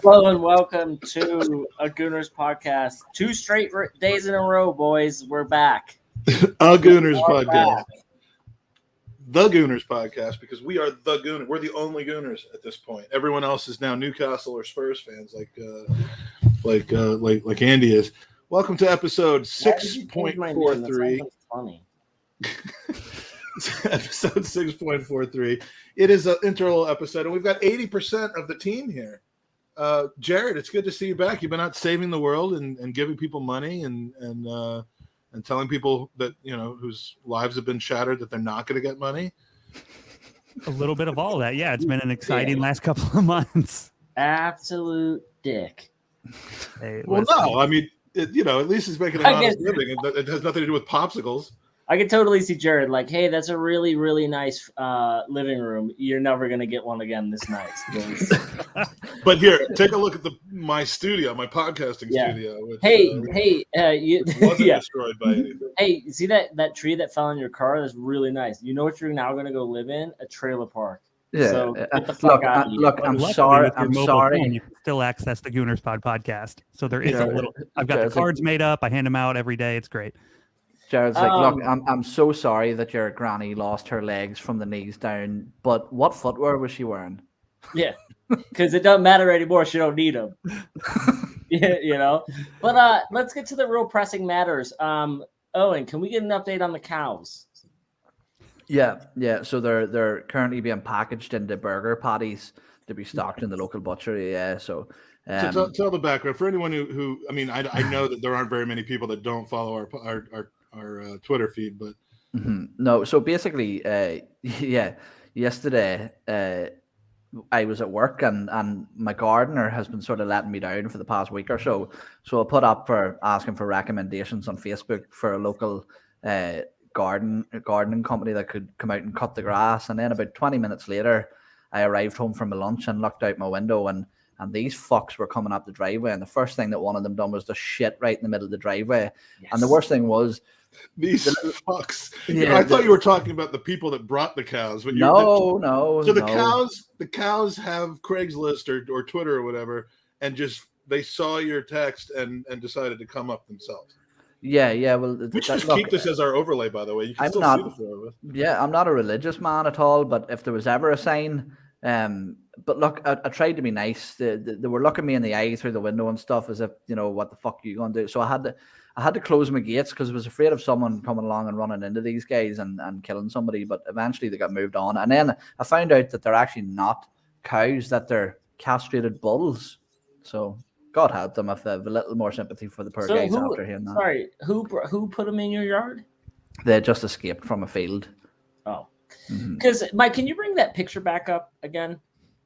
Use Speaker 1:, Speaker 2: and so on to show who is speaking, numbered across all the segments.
Speaker 1: Hello and welcome to a Gooners podcast. 2 straight days in a row, boys. We're back.
Speaker 2: A Gooners podcast. The Gooners podcast, because we are the Gooners. We're the only Gooners at this point. Everyone else is now Newcastle or Spurs fans, like Andy is. Welcome to episode 6.43.
Speaker 1: Funny.
Speaker 2: Episode 6.43. It is an interlull episode, and we've got 80% of the team here. Jared, it's good to see you back. You've been out saving the world and giving people money and telling people that, you know, whose lives have been shattered that they're not going to get money.
Speaker 3: A little bit of all that. Yeah, it's been an exciting last couple of months.
Speaker 1: Absolute dick.
Speaker 3: Hey,
Speaker 2: well, no, I mean, at least he's making an honest living. It has nothing to do with popsicles.
Speaker 1: I can totally see Jared like, hey, that's a really, really nice living room. You're never going to get one again this nice.
Speaker 2: But here, take a look at my studio, my podcasting studio. Which,
Speaker 1: you
Speaker 2: wasn't destroyed by anything.
Speaker 1: Hey, see that tree that fell in your car? That's really nice. You know what you're now going to go live in? A trailer park.
Speaker 4: Yeah.
Speaker 1: So get the fuck out of here.
Speaker 4: Look, I'm sorry. I'm sorry.
Speaker 3: Phone, you can still access the Gooners podcast. So there is a little. I've got the cards made up. I hand them out every day. It's great.
Speaker 4: Jared's like, look, I'm so sorry that your granny lost her legs from the knees down, but what footwear was she wearing?
Speaker 1: Yeah, because it doesn't matter anymore. She don't need them. But let's get to the real pressing matters. Owen, can we get an update on the cows?
Speaker 4: Yeah. So they're currently being packaged into burger patties to be stocked in the local butchery. Yeah. So
Speaker 2: tell the background for anyone who I mean, I know that there aren't very many people that don't follow our Twitter feed, but
Speaker 4: no. So basically, yesterday I was at work and my gardener has been sort of letting me down for the past week or so. So I put up for asking for recommendations on Facebook for a local gardening company that could come out and cut the grass. And then about 20 minutes later, I arrived home from my lunch and looked out my window and these fucks were coming up the driveway. And the first thing that one of them done was to shit right in the middle of the driveway. Yes. And the worst thing was
Speaker 2: these fucks. Yeah, I thought you were talking about the people that brought the cows. But
Speaker 4: no.
Speaker 2: So the cows have Craigslist or Twitter or whatever, and just they saw your text and decided to come up themselves.
Speaker 4: Yeah. Well,
Speaker 2: we should just keep this as our overlay, by the way. You can see the four of us.
Speaker 4: Yeah, I'm not a religious man at all, but if there was ever a sign, but look, I tried to be nice. They were looking me in the eye through the window and stuff, as if, you know, what the fuck are you going to do? So I had to close my gates because I was afraid of someone coming along and running into these guys and killing somebody. But eventually they got moved on, and then I found out that they're actually not cows; that they're castrated bulls. So God help them if they have a little more sympathy for the poor guys after hearing that.
Speaker 1: Sorry, who put them in your yard?
Speaker 4: They just escaped from a field.
Speaker 1: Oh, because Mike, can you bring that picture back up again?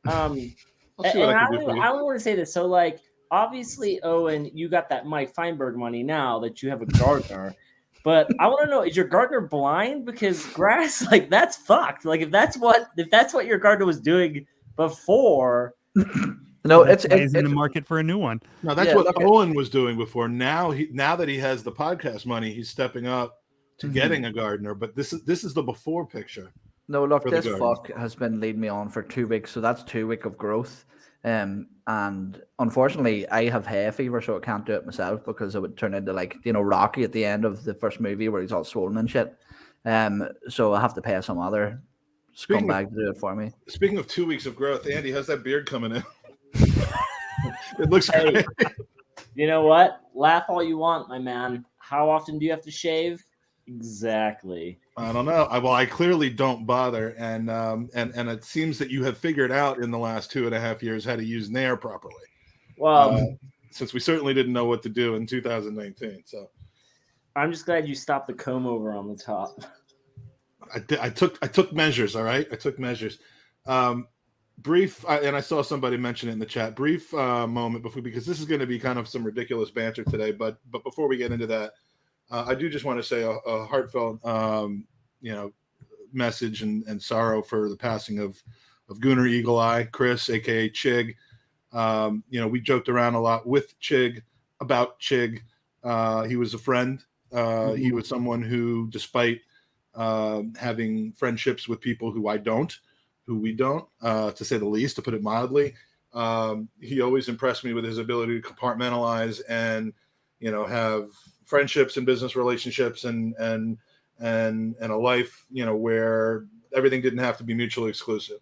Speaker 1: I don't want to say this. So, like, obviously, Owen, you got that Mike Feinberg money now that you have a gardener. But I want to know, is your gardener blind? Because grass, like, that's fucked. Like, if that's what your gardener was doing before.
Speaker 4: No,
Speaker 3: it's in the market for a new one.
Speaker 2: No, that's what Owen was doing before. Now that he has the podcast money, he's stepping up to getting a gardener. But this is the before picture.
Speaker 4: No, look, this fuck has been leading me on for 2 weeks, so that's 2 weeks of growth. And unfortunately, I have hay fever, so I can't do it myself because it would turn into, like, you know, Rocky at the end of the first movie where he's all swollen and shit. So I have to pay some other scumbag to do it for me.
Speaker 2: Speaking of 2 weeks of growth, Andy, how's that beard coming in? It looks great.
Speaker 1: You know what? Laugh all you want, my man. How often do you have to shave? Exactly.
Speaker 2: I don't know. I clearly don't bother, and it seems that you have figured out in the last 2.5 years how to use Nair properly.
Speaker 1: Well,
Speaker 2: since we certainly didn't know what to do in 2019, so
Speaker 1: I'm just glad you stopped the comb over on the top.
Speaker 2: I took measures. All right, I took measures. Brief, and I saw somebody mention it in the chat. Brief moment because this is going to be kind of some ridiculous banter today. But before we get into that. I do just want to say a heartfelt, message and sorrow for the passing of Gooner Eagle Eye, Chris, aka Chig. We joked around a lot with Chig about Chig. He was a friend. He was someone who, despite having friendships with people who we don't, to say the least, to put it mildly, He always impressed me with his ability to compartmentalize and, have friendships and business relationships and a life, where everything didn't have to be mutually exclusive.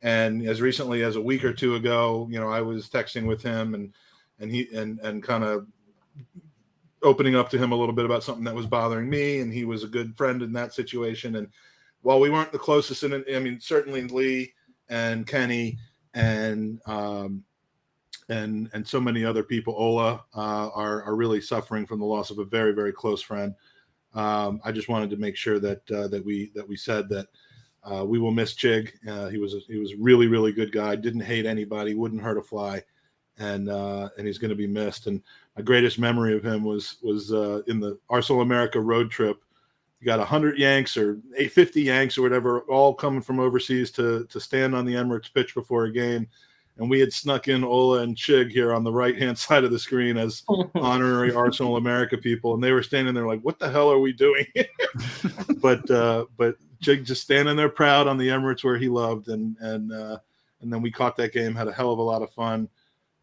Speaker 2: And as recently as a week or two ago, I was texting with him and he kind of opening up to him a little bit about something that was bothering me. And he was a good friend in that situation. And while we weren't the closest certainly Lee and Kenny and so many other people, Ola, are really suffering from the loss of a very, very close friend. I just wanted to make sure that we said that we will miss Chig. He was a really, really good guy. Didn't hate anybody. Wouldn't hurt a fly, and he's going to be missed. And my greatest memory of him was in the Arsenal America road trip. You got 100 Yanks or 50 Yanks or whatever, all coming from overseas to stand on the Emirates pitch before a game. And we had snuck in Ola and Chig here on the right-hand side of the screen as honorary Arsenal America people. And they were standing there like, what the hell are we doing? But Chig just standing there proud on the Emirates where he loved. And then we caught that game, had a hell of a lot of fun.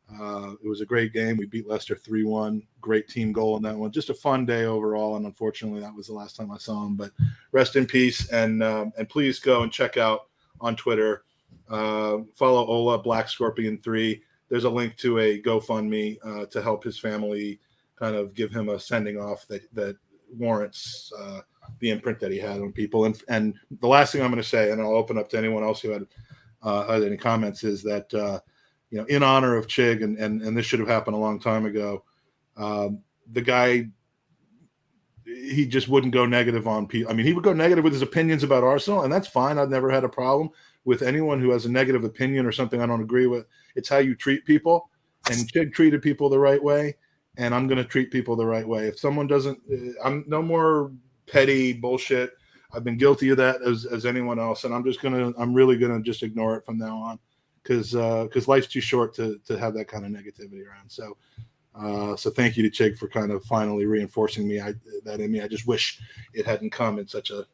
Speaker 2: It was a great game. We beat Leicester 3-1. Great team goal in that one. Just a fun day overall. And unfortunately, that was the last time I saw him. But rest in peace. And please go and check out on Twitter. Follow Ola Black Scorpion 3. There's a link to a GoFundMe to help his family kind of give him a sending off that warrants the imprint that he had on people. And the last thing I'm going to say, and I'll open up to anyone else who had any comments, is that in honor of Chig, and this should have happened a long time ago, the guy, he just wouldn't go negative on people. I mean, he would go negative with his opinions about Arsenal, and that's fine. I've never had a problem with anyone who has a negative opinion or something I don't agree with. It's how you treat people, and Chig treated people the right way, and I'm going to treat people the right way. If someone doesn't, I'm no more petty bullshit. I've been guilty of that as anyone else, and I'm really going to just ignore it from now on, because life's too short to have that kind of negativity around. So thank you to Chig for kind of finally reinforcing that in me. I just wish it hadn't come in such a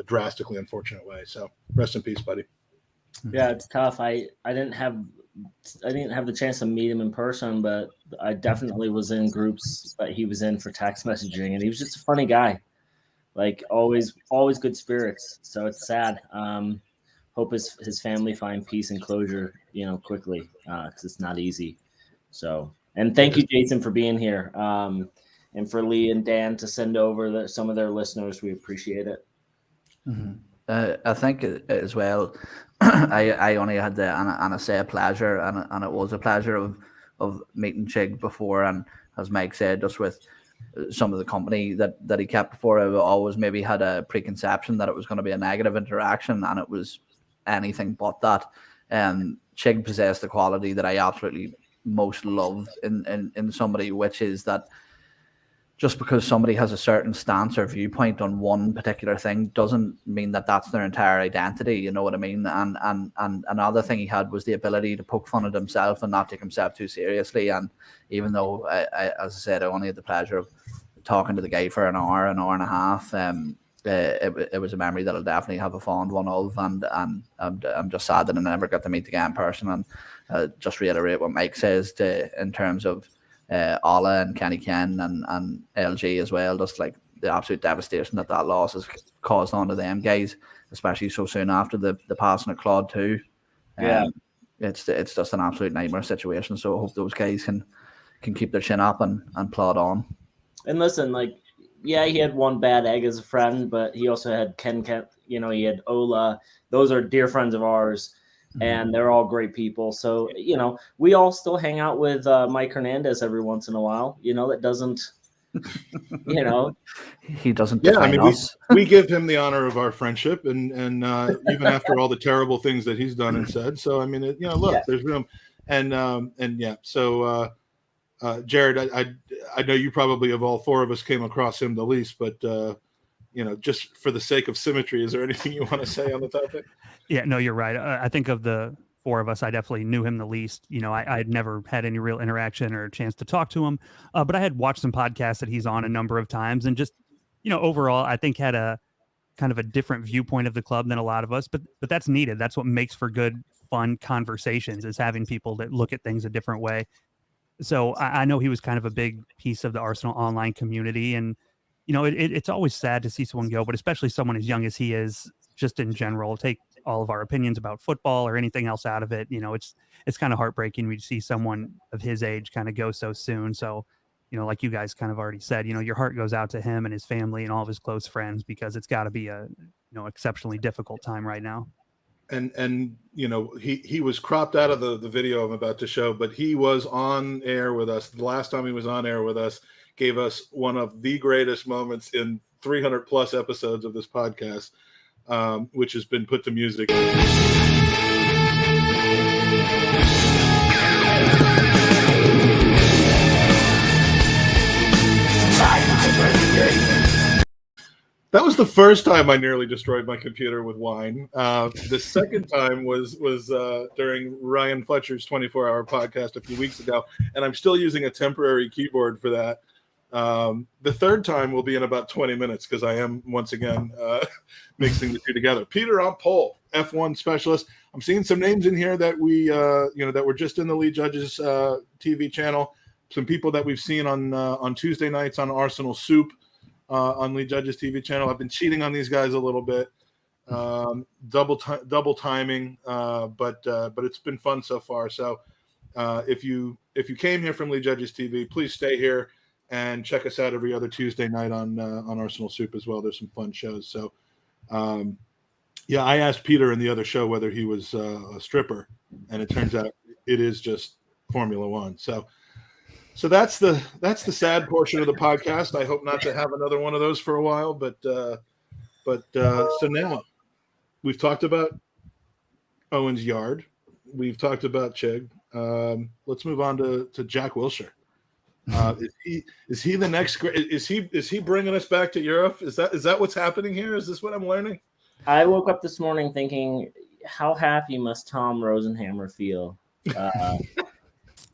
Speaker 2: drastically unfortunate way. So rest in peace, buddy.
Speaker 1: Yeah, it's tough. I didn't have the chance to meet him in person, but I definitely was in groups that he was in for text messaging, and he was just a funny guy. Like always good spirits. So it's sad. Hope his family find peace and closure, quickly, because it's not easy. So, and thank you, Jason, for being here. And for Lee and Dan to send over some of their listeners. We appreciate it.
Speaker 4: Mm-hmm. I think as well, I only had I say a pleasure, and it was a pleasure of meeting Chig before, and as Mike said, just with some of the company that he kept before, I always maybe had a preconception that it was going to be a negative interaction, and it was anything but that. Chig possessed the quality that I absolutely most love in somebody, which is that just because somebody has a certain stance or viewpoint on one particular thing doesn't mean that that's their entire identity. You know what I mean? And another thing he had was the ability to poke fun at himself and not take himself too seriously. And even though, as I said, I only had the pleasure of talking to the guy for an hour and a half, it was a memory that I'll definitely have a fond one of. And I'm just sad that I never got to meet the guy in person. And just reiterate what Mike says in terms of Ola and Kenny Ken and LG as well, just like the absolute devastation that loss has caused onto them guys, especially so soon after the passing of Claude too. It's just an absolute nightmare situation. So I hope those guys can keep their chin up and plod on.
Speaker 1: And listen, he had one bad egg as a friend, but he also had Ken, he had Ola. Those are dear friends of ours. And they're all great people. So, we all still hang out with Mike Hernandez every once in a while. That doesn't,
Speaker 4: He doesn't define us.
Speaker 2: We give him the honor of our friendship, and even after all the terrible things that he's done and said. So, I mean, there's room. And yeah. So, Jared, I know you probably of all four of us came across him the least, but just for the sake of symmetry, is there anything you want to say on the topic?
Speaker 3: Yeah, no, you're right. I think of the four of us, I definitely knew him the least. I'd never had any real interaction or a chance to talk to him, but I had watched some podcasts that he's on a number of times, and just, overall, I think had a kind of a different viewpoint of the club than a lot of us, but that's needed. That's what makes for good fun conversations, is having people that look at things a different way. So I know he was kind of a big piece of the Arsenal online community, and it's always sad to see someone go, but especially someone as young as he is, just in general. Take all of our opinions about football or anything else out of it. It's kind of heartbreaking to see someone of his age kind of go so soon. So, like you guys kind of already said, your heart goes out to him and his family and all of his close friends, because it's got to be a exceptionally difficult time right now.
Speaker 2: And he was cropped out of the video I'm about to show, but he was on air with us. The last time he was on air with us, gave us one of the greatest moments in 300 plus episodes of this podcast, which has been put to music. That was the first time I nearly destroyed my computer with wine. The second time was during Ryan Fletcher's 24-hour podcast a few weeks ago, and I'm still using a temporary keyboard for that. The third time will be in about 20 minutes, because I am once again mixing the two together. Peter on pole, F1 specialist. I'm seeing some names in here that we that were just in the Lead Judges TV channel. Some people that we've seen on Tuesday nights on Arsenal Soup. On Lead Judges TV channel. I've been cheating on these guys a little bit, double timing, but it's been fun so far. So if you came here from Lead Judges TV, please stay here and check us out every other Tuesday night on Arsenal Soup as well. There's some fun shows. So I asked Peter in the other show whether he was a stripper, and it turns out it is just Formula One. So that's the sad portion of the podcast. I hope not to have another one of those for a while, but so now we've talked about Owen's yard. We've talked about Chig. Let's move on to Jack Wilshere. Is he the next? Is he bringing us back to Europe? Is that what's happening here? Is this what I'm learning?
Speaker 1: I woke up this morning thinking, how happy must Tom Rosenhammer feel?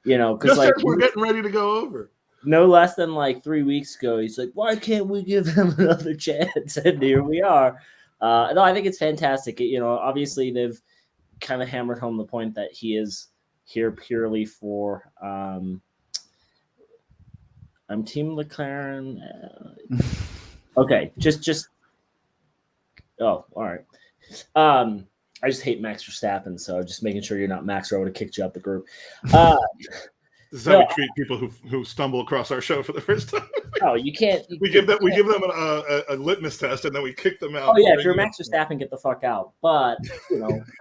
Speaker 1: Because
Speaker 2: we're getting ready to go over.
Speaker 1: No less than 3 weeks ago, he's like, "Why can't we give him another chance?" And here we are. No, I think it's fantastic. Obviously they've kind of hammered home the point that he is here purely for. I'm Team McLaren. Okay, just. Oh, all right. I just hate Max Verstappen, so just making sure you're not Max, or I would have kicked you out the group.
Speaker 2: This is how we treat people who stumble across our show for the first time.
Speaker 1: Oh, you can't.
Speaker 2: We give them a litmus test, and then we kick them out.
Speaker 1: Oh yeah, if you're Max Verstappen, get the fuck out. But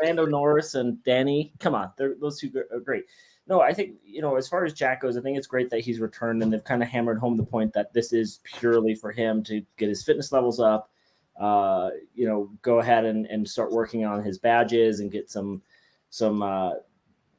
Speaker 1: Lando Norris and Danny, come on, those two are great. No, I think as far as Jack goes, I think it's great that he's returned, and they've kind of hammered home the point that this is purely for him to get his fitness levels up. Go ahead and start working on his badges and get some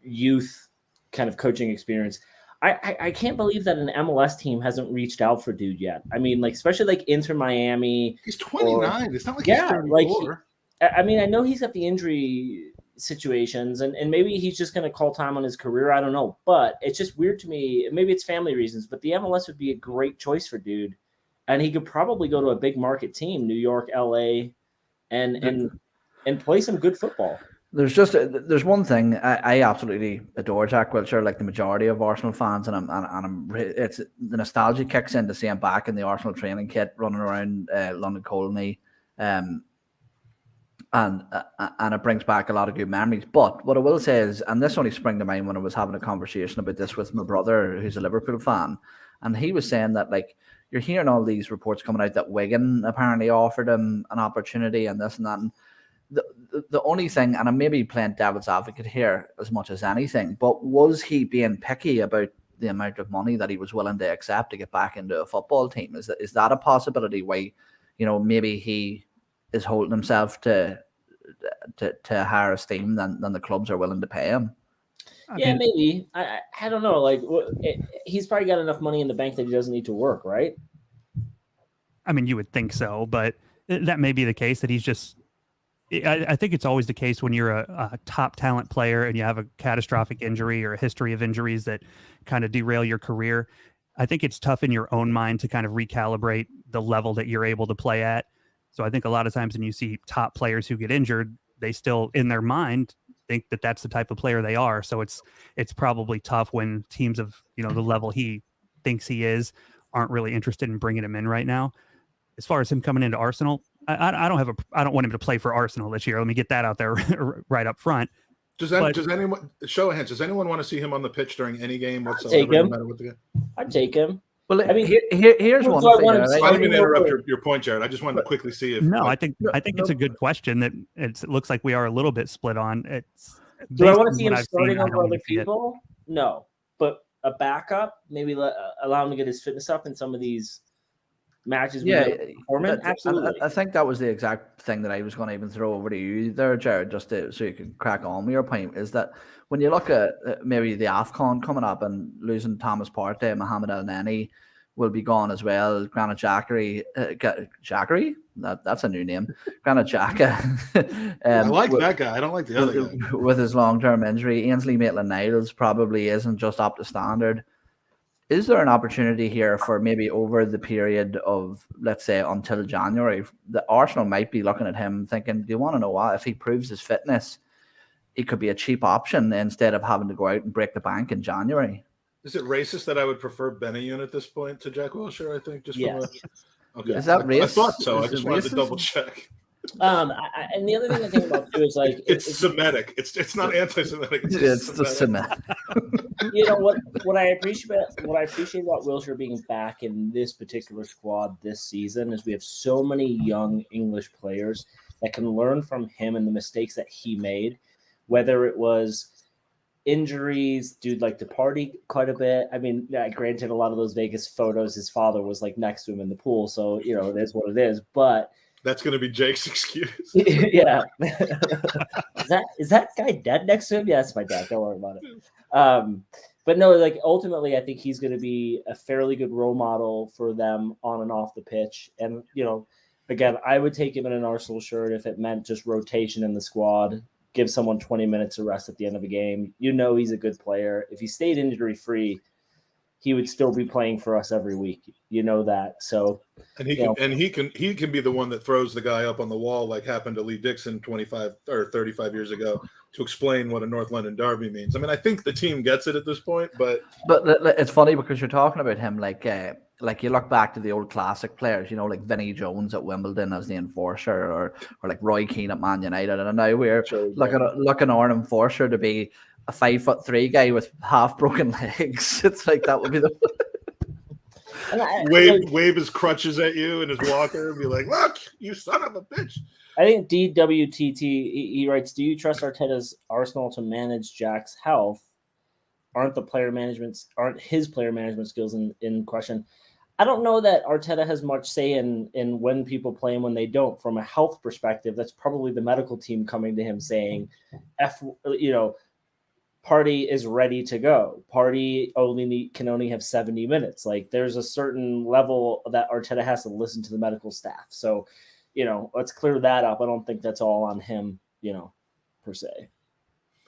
Speaker 1: youth kind of coaching experience. I can't believe that an MLS team hasn't reached out for dude yet. I mean, especially Inter Miami.
Speaker 2: He's 29. It's not like he's 34.
Speaker 1: I know he's got the injury situations, and maybe he's just going to call time on his career. I don't know, but it's just weird to me. Maybe it's family reasons, but the MLS would be a great choice for dude. And he could probably go to a big market team, New York, LA, and play some good football.
Speaker 4: There's one thing I absolutely adore Jack Wilshere, like the majority of Arsenal fans, and it's the nostalgia kicks in to see him back in the Arsenal training kit, running around London Colney, and it brings back a lot of good memories. But what I will say is, and this only sprang to mind when I was having a conversation about this with my brother, who's a Liverpool fan, and he was saying that you're hearing all these reports coming out that Wigan apparently offered him an opportunity and this and that. And the only thing, and I may be playing devil's advocate here as much as anything, but was he being picky about the amount of money that he was willing to accept to get back into a football team? Is that a possibility why, maybe he is holding himself to higher esteem than the clubs are willing to pay him?
Speaker 1: Yeah, maybe. I don't know. He's probably got enough money in the bank that he doesn't need to work, right?
Speaker 3: I mean, you would think so, but that may be the case that he's just. I think it's always the case when you're a top talent player and you have a catastrophic injury or a history of injuries that kind of derail your career. I think it's tough in your own mind to kind of recalibrate the level that you're able to play at. So I think a lot of times when you see top players who get injured, they still, in their mind, think that that's the type of player they are. So it's probably tough when teams of, you know, the level he thinks he is aren't really interested in bringing him in right now. As far as him coming into Arsenal, I don't want him to play for Arsenal this year. Let me get that out there right up front.
Speaker 2: Does anyone, show of hands, does anyone want to see him on the pitch during any game whatsoever?
Speaker 1: Take him.
Speaker 2: No matter what the game?
Speaker 1: I'd take him.
Speaker 4: Well, I mean, here's one thing.
Speaker 2: I didn't mean to interrupt your point, Jared. I just wanted to quickly see if.
Speaker 3: No, I think it's a good question that it looks like we are a little bit split on.
Speaker 1: Do I want to see him starting over other people? No, but a backup, maybe allow him to get his fitness up in some of these matches. Absolutely.
Speaker 4: I think that was the exact thing that I was going to even throw over to you there, Jared, just so you can crack on with your point, is that when you look at maybe the AFCON coming up and losing Thomas Partey, Mohamed El Neni will be gone as well. Granit Xhaka, that's a new name. Granit Xhaka.
Speaker 2: I like that guy. I don't like the other guy.
Speaker 4: With his long-term injury, Ainsley Maitland-Niles probably isn't just up to standard. Is there an opportunity here for maybe over the period of, let's say, until January, the Arsenal might be looking at him thinking, do you want to know what? If he proves his fitness, it could be a cheap option instead of having to go out and break the bank in January.
Speaker 2: Is it racist that I would prefer Benayoun at this point to Jack Wilshere? I think okay.
Speaker 4: Is that racist?
Speaker 2: I thought so. I just wanted to double check.
Speaker 1: And the other thing I think about too is like
Speaker 2: it's Semitic. It's not anti-Semitic.
Speaker 4: It's Semitic.
Speaker 1: You know what I appreciate about Wilshere being back in this particular squad this season is we have so many young English players that can learn from him and the mistakes that he made, whether it was injuries, dude liked to party quite a bit. I mean, granted, a lot of those Vegas photos, his father was like next to him in the pool, so you know it is what it is. But
Speaker 2: that's going to be Jake's excuse.
Speaker 1: Yeah, is that guy dead next to him? Yeah, that's my dad. Don't worry about it. But no, like ultimately, I think he's going to be a fairly good role model for them on and off the pitch. And you know, again, I would take him in an Arsenal shirt if it meant just rotation in the squad. Give someone 20 minutes of rest at the end of a game. You know he's a good player. If he stayed injury-free, he would still be playing for us every week. You know that. So
Speaker 2: and he can be the one that throws the guy up on the wall like happened to Lee Dixon 25 or 35 years ago to explain what a North London derby means. I mean, I think the team gets it at this point, but
Speaker 4: it's funny because you're talking about him like you look back to the old classic players, you know, like Vinnie Jones at Wimbledon as the enforcer, or like Roy Keane at Man United, and now we're looking on enforcer to be a 5'3" guy with half broken legs. It's like that would be the
Speaker 2: wave his crutches at you and his walker and be like, "Look, you son of a bitch."
Speaker 1: I think DWTT he writes, "Do you trust Arteta's Arsenal to manage Jack's health? Aren't his player management skills in question?" I don't know that Arteta has much say in when people play and when they don't. From a health perspective, that's probably the medical team coming to him saying, Partey is ready to go. Partey can only have 70 minutes. Like there's a certain level that Arteta has to listen to the medical staff. So, you know, let's clear that up. I don't think that's all on him, you know, per se.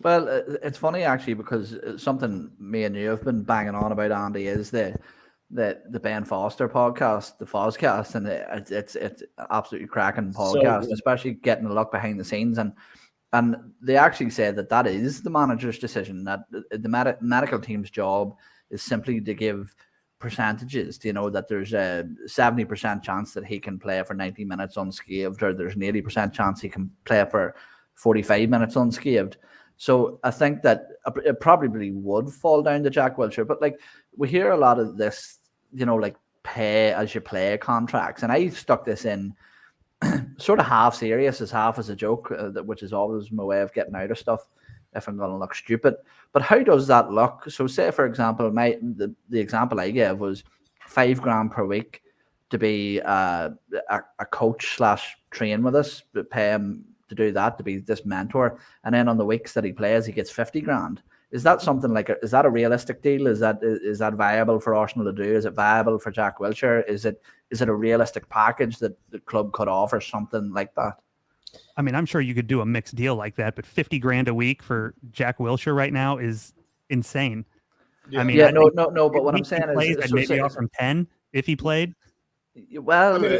Speaker 4: Well, it's funny actually because something me and you have been banging on about, Andy, is the Ben Foster podcast, the Fozcast, and it's absolutely cracking podcast, especially getting a look behind the scenes. And they actually said that is the manager's decision, that the medical team's job is simply to give percentages, you know, that there's a 70% chance that he can play for 90 minutes unscathed, or there's an 80% chance he can play for 45 minutes unscathed. So I think that it probably would fall down to Jack Wilshere. But like we hear a lot of this, you know, like pay as you play contracts. And I stuck this in sort of half serious as half as a joke, which is always my way of getting out of stuff if I'm going to look stupid. But how does that look? So say, for example, the example I gave was $5,000 per week to be a coach / train with us, pay him to do that, to be this mentor. And then on the weeks that he plays, he gets $50,000. Is that something like is that a realistic deal? Is that viable for Arsenal to do? Is it viable for Jack Wilshere? Is it a realistic package that the club could offer, something like that?
Speaker 3: I mean, I'm sure you could do a mixed deal like that, but $50,000 a week for Jack Wilshere right now is insane.
Speaker 4: Yeah. I mean, no. But what I'm saying is,
Speaker 3: I'd maybe offer him 10 if he played.
Speaker 4: Well,
Speaker 2: I mean,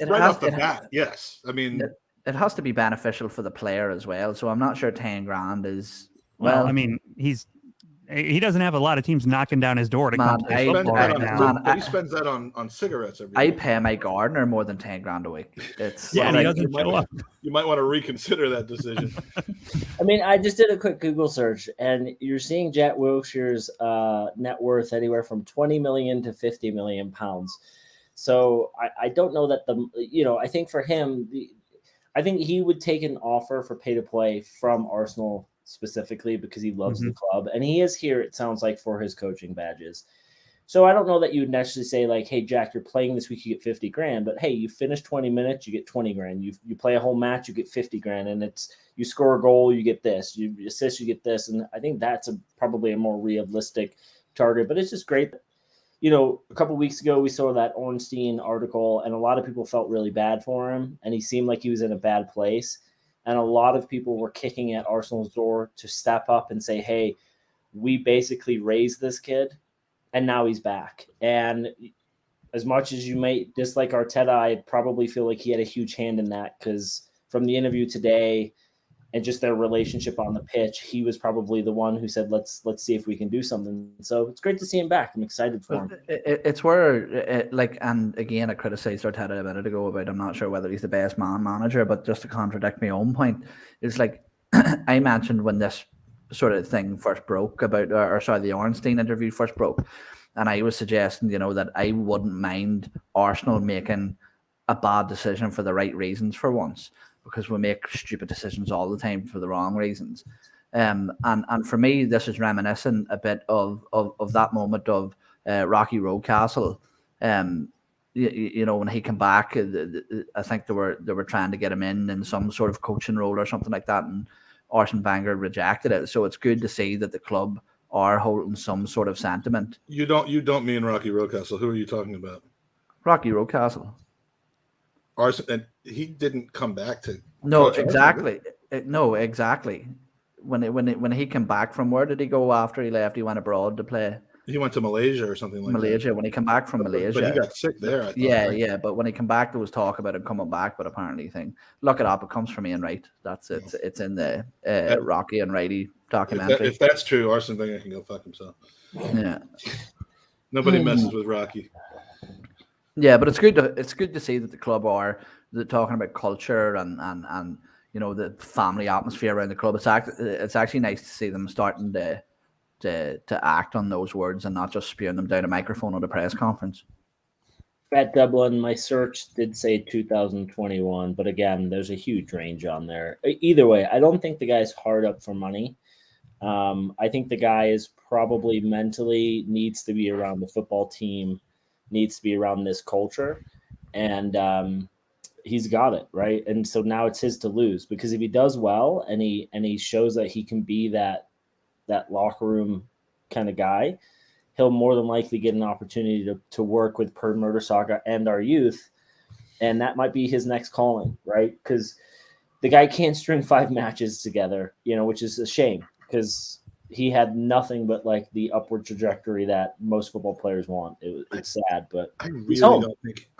Speaker 2: right off the bat, yes. I mean,
Speaker 4: it has to be beneficial for the player as well. So I'm not sure 10 grand is
Speaker 3: well. I mean, he doesn't have a lot of teams knocking down his door to come play football right now.
Speaker 2: But he spends that on cigarettes every
Speaker 4: I
Speaker 2: week.
Speaker 4: pay my gardener more than 10 grand a week. It's
Speaker 3: and he doesn't show up.
Speaker 2: You might want to reconsider that decision.
Speaker 1: I mean, I just did a quick Google search, and you're seeing Jack Wilshere's net worth anywhere from 20 million to 50 million pounds. So I don't know that I think for him, I think he would take an offer for pay to play from Arsenal specifically because he loves the club, and he is here, it sounds like, for his coaching badges. So I don't know that you would necessarily say like, hey, Jack, you're playing this week, you get 50 grand, but hey, you finish 20 minutes, you get 20 grand. You play a whole match, you get 50 grand, and you score a goal, you get this, you assist, you get this. And I think that's probably a more realistic target, but it's just great. A couple of weeks ago, we saw that Ornstein article, and a lot of people felt really bad for him, and he seemed like he was in a bad place. And a lot of people were kicking at Arsenal's door to step up and say, hey, we basically raised this kid, and now he's back. And as much as you may dislike Arteta, I probably feel like he had a huge hand in that, because from the interview today and just their relationship on the pitch, he was probably the one who said, let's see if we can do something. So it's great to see him back. I'm excited for him.
Speaker 4: It's where, and again, I criticized Arteta a minute ago about I'm not sure whether he's the best manager, but just to contradict my own point, it's like I mentioned when this sort of thing first broke the Ornstein interview first broke, and I was suggesting, that I wouldn't mind Arsenal making a bad decision for the right reasons for once, because we make stupid decisions all the time for the wrong reasons. And for me, this is reminiscent a bit of that moment of Rocky Roadcastle. When he came back, I think they were trying to get him in some sort of coaching role or something like that, and Arsene Wenger rejected it. So it's good to see that the club are holding some sort of sentiment.
Speaker 2: You don't mean Rocky Roadcastle. Who are you talking about?
Speaker 4: Rocky Roadcastle.
Speaker 2: Arsene, he didn't come back to.
Speaker 4: No, exactly. No, exactly. When he came back from, where did he go after he left? He went abroad to play.
Speaker 2: He went to Malaysia or something like that.
Speaker 4: Malaysia. When he came back from Malaysia,
Speaker 2: but he got sick there. I thought,
Speaker 4: yeah. But when he came back, there was talk about him coming back. But apparently, look it up. It comes from Ian Wright. That's it.
Speaker 2: No.
Speaker 4: It's in the Rocky and Righty documentary.
Speaker 2: If that's true, Arsene Wenger can go fuck himself.
Speaker 4: Yeah.
Speaker 2: Nobody messes with Rocky.
Speaker 4: Yeah, but it's good to see that the club are talking about culture and the family atmosphere around the club. It's actually nice to see them starting to act on those words and not just spewing them down a microphone at a press conference.
Speaker 1: At Dublin, my search did say 2021, but again, there's a huge range on there. Either way, I don't think the guy's hard up for money. I think the guy is probably mentally needs to be around the football team, needs to be around this culture, and he's got it, right? And so now it's his to lose, because if he does well and he shows that he can be that locker room kind of guy, he'll more than likely get an opportunity to work with Per Mertesacker and our youth, and that might be his next calling, right? Because the guy can't string 5 matches together, which is a shame, because he had nothing but like the upward trajectory that most football players want. It's sad, but
Speaker 2: I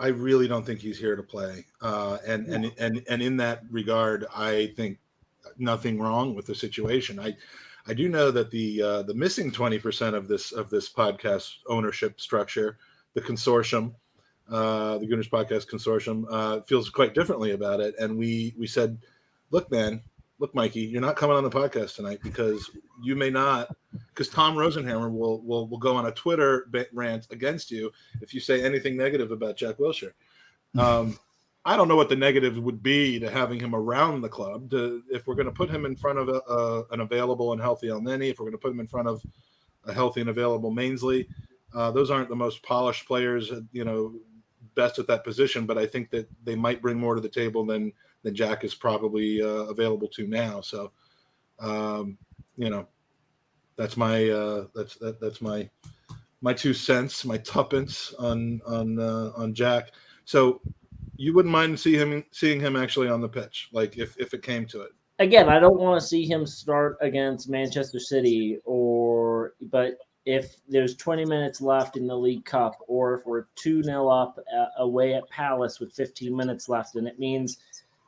Speaker 2: really don't think he's here to play. And in that regard, I think nothing wrong with the situation. I do know that the missing 20% of this podcast ownership structure, the consortium, the Gooners Podcast Consortium, feels quite differently about it. And we said, look, Mikey, you're not coming on the podcast tonight because you may not, because Tom Rosenhammer will go on a Twitter rant against you if you say anything negative about Jack Wilshere. I don't know what the negative would be to having him around the club. If we're going to put him in front of an available and healthy Elneny, if we're going to put him in front of a healthy and available Mainsley, those aren't the most polished players, best at that position. But I think that they might bring more to the table than Jack is probably available to now. So, that's my that's my 2 cents, my tuppence on Jack. So. You wouldn't mind seeing him actually on the pitch, like if it came to it.
Speaker 1: Again, I don't want to see him start against Manchester City, but if there's 20 minutes left in the League Cup, or if we're 2-0 up away at Palace with 15 minutes left, and it means,